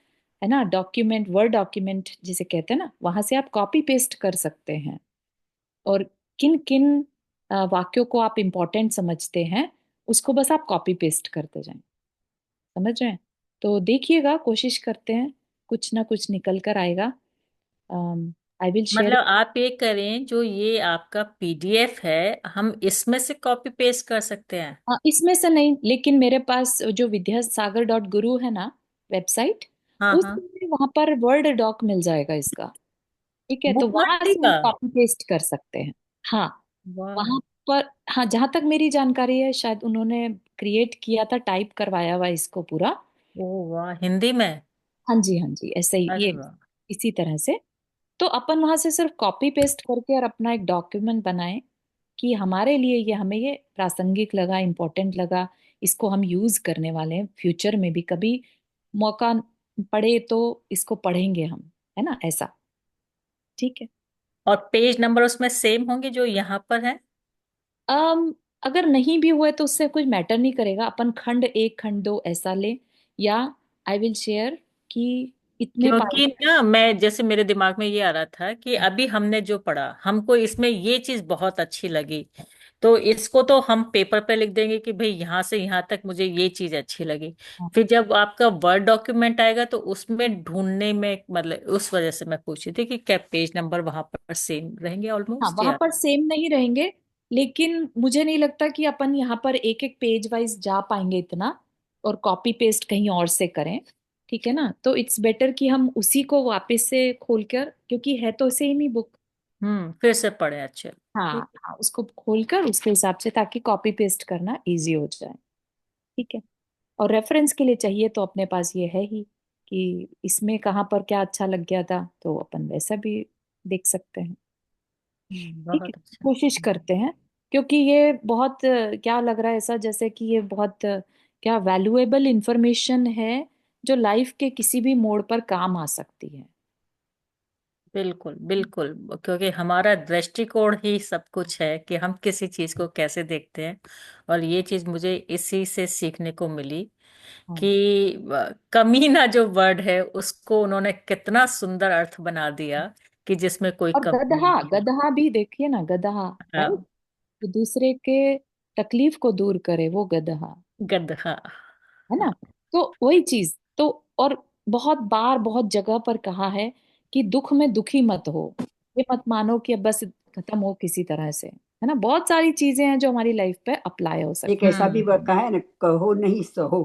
है ना। डॉक्यूमेंट, वर्ड डॉक्यूमेंट जिसे कहते हैं ना, वहां से आप कॉपी पेस्ट कर सकते हैं। और किन किन वाक्यों को आप इम्पोर्टेंट समझते हैं, उसको बस आप कॉपी पेस्ट करते जाएं। समझ रहे हैं? तो देखिएगा, कोशिश करते हैं, कुछ ना कुछ निकल कर आएगा। I will share. मतलब आप ये करें, जो ये आपका पीडीएफ है, हम इसमें से कॉपी पेस्ट कर सकते हैं? इसमें से नहीं, लेकिन मेरे पास जो विद्यासागर.गुरु है ना वेबसाइट, हाँ हाँ। उसमें वहां पर वर्ड डॉक मिल जाएगा इसका। ठीक है, तो बुक वहां मंडी से हम का? कॉपी पेस्ट कर सकते हैं। हाँ, वाह। वहां पर। हाँ, जहां तक मेरी जानकारी है, शायद उन्होंने क्रिएट किया था, टाइप करवाया हुआ इसको पूरा। ओ वाह, हिंदी में? हाँ जी, हाँ जी, ऐसे ही अरे ये वाह। इसी तरह से। तो अपन वहां से सिर्फ कॉपी पेस्ट करके और अपना एक डॉक्यूमेंट बनाएं कि हमारे लिए ये, हमें ये प्रासंगिक लगा, इम्पोर्टेंट लगा, इसको हम यूज करने वाले हैं फ्यूचर में भी, कभी मौका पड़े तो इसको पढ़ेंगे हम, है ना, ऐसा। ठीक है। और पेज नंबर उसमें सेम होंगे जो यहाँ पर है? अम अगर नहीं भी हुए तो उससे कुछ मैटर नहीं करेगा, अपन खंड एक खंड दो ऐसा ले, या आई विल शेयर कि इतने क्योंकि पार्ट। ना, मैं जैसे मेरे दिमाग में ये आ रहा था कि अभी हमने जो पढ़ा, हमको इसमें ये चीज बहुत अच्छी लगी, तो इसको तो हम पेपर पे लिख देंगे कि भाई यहाँ से यहाँ तक मुझे ये चीज अच्छी लगी। फिर जब आपका वर्ड डॉक्यूमेंट आएगा तो उसमें ढूंढने में, मतलब उस वजह से मैं पूछी थी कि क्या पेज नंबर वहां पर सेम रहेंगे हाँ, ऑलमोस्ट, वहां या? पर सेम नहीं रहेंगे, लेकिन मुझे नहीं लगता कि अपन यहाँ पर एक एक पेज वाइज जा पाएंगे इतना, और कॉपी पेस्ट कहीं और से करें। ठीक है ना, तो इट्स बेटर कि हम उसी को वापस से खोलकर, क्योंकि है तो सेम ही बुक। फिर से पढ़े, अच्छे। हाँ ठीक। हाँ, उसको खोलकर उसके हिसाब से, ताकि कॉपी पेस्ट करना इजी हो जाए। ठीक है। और रेफरेंस के लिए चाहिए तो अपने पास ये है ही कि इसमें कहाँ पर क्या अच्छा लग गया था, तो अपन वैसा भी देख सकते हैं। ठीक है, बहुत अच्छा। कोशिश करते हैं, क्योंकि ये बहुत क्या लग रहा है ऐसा, जैसे कि ये बहुत क्या वैल्यूएबल इंफॉर्मेशन है, जो लाइफ के किसी भी मोड़ पर काम आ सकती है। बिल्कुल बिल्कुल, क्योंकि हमारा दृष्टिकोण ही सब कुछ है कि हम किसी चीज को कैसे देखते हैं। और ये चीज मुझे इसी से सीखने को मिली हाँ, कि कमीना जो वर्ड है उसको उन्होंने कितना सुंदर अर्थ बना दिया, कि जिसमें कोई और कमी गदहा, नहीं है। गदहा भी देखिए ना, गदहा, राइट, हाँ, जो दूसरे के तकलीफ को दूर करे, वो गदहा, गदहा। है ना। हाँ, तो वही चीज तो, और बहुत बार बहुत जगह पर कहा है कि दुख में दुखी मत हो, ये मत मानो कि अब बस खत्म हो किसी तरह से, है ना। बहुत सारी चीजें हैं जो हमारी लाइफ पे अप्लाई हो एक सकती। ऐसा भी कहा है ना, कहो नहीं सहो।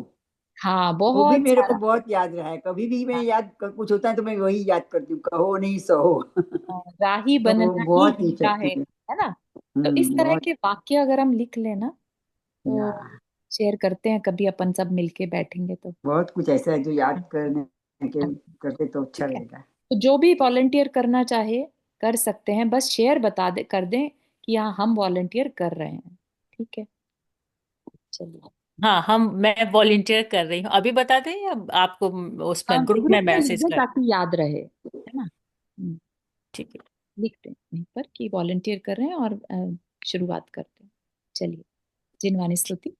हाँ, वो भी बहुत मेरे को सारा। बहुत याद रहा है, कभी भी मैं कुछ होता है तो मैं वही याद करती हूँ, कहो नहीं सहो। राही तो वो बनना ही बहुत जीता इफेक्टिव है ना। तो इस तरह बहुत। के वाक्य अगर हम लिख लेना, या तो शेयर करते हैं कभी, अपन सब मिलके बैठेंगे तो। बहुत कुछ ऐसा है जो याद करने के करते तो अच्छा ठीक है, रहेगा। तो जो भी वॉलंटियर करना चाहे कर सकते हैं, बस शेयर बता दे, कर दें कि हाँ हम वॉलंटियर कर रहे हैं। ठीक है, चलिए। हाँ, मैं वॉलेंटियर कर रही हूँ, अभी बता दें या आपको उसमें ग्रुप में ग्रुप में लिख मैसेज दें कर? ताकि याद रहे, है ना। ठीक है। लिख दें वहीं पर कि वॉलंटियर कर रहे हैं, और शुरुआत करते हैं। चलिए, जिनवानी स्तुति।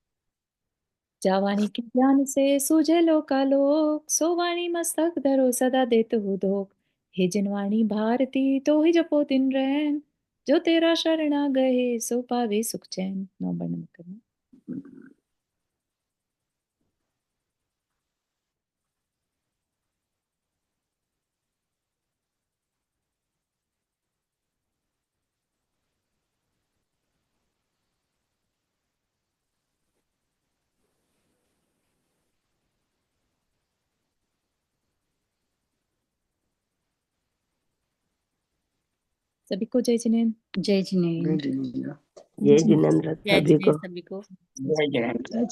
जावानी के ज्ञान से सूझे लोकालोक, सोवाणी मस्तक धरो सदा देत हो धोख। हे जिनवाणी भारती तो ही जपो दिन रैन, जो तेरा शरणा गए सो पावे सुख चैन। नौ बन करना। सभी को जय जिनेन्द्र। जय जिनेन्द्र। जय जिनेन्द्र। जय जिनेन्द्र जय सभी जिनेन्द्र को। सभी को। जय जय।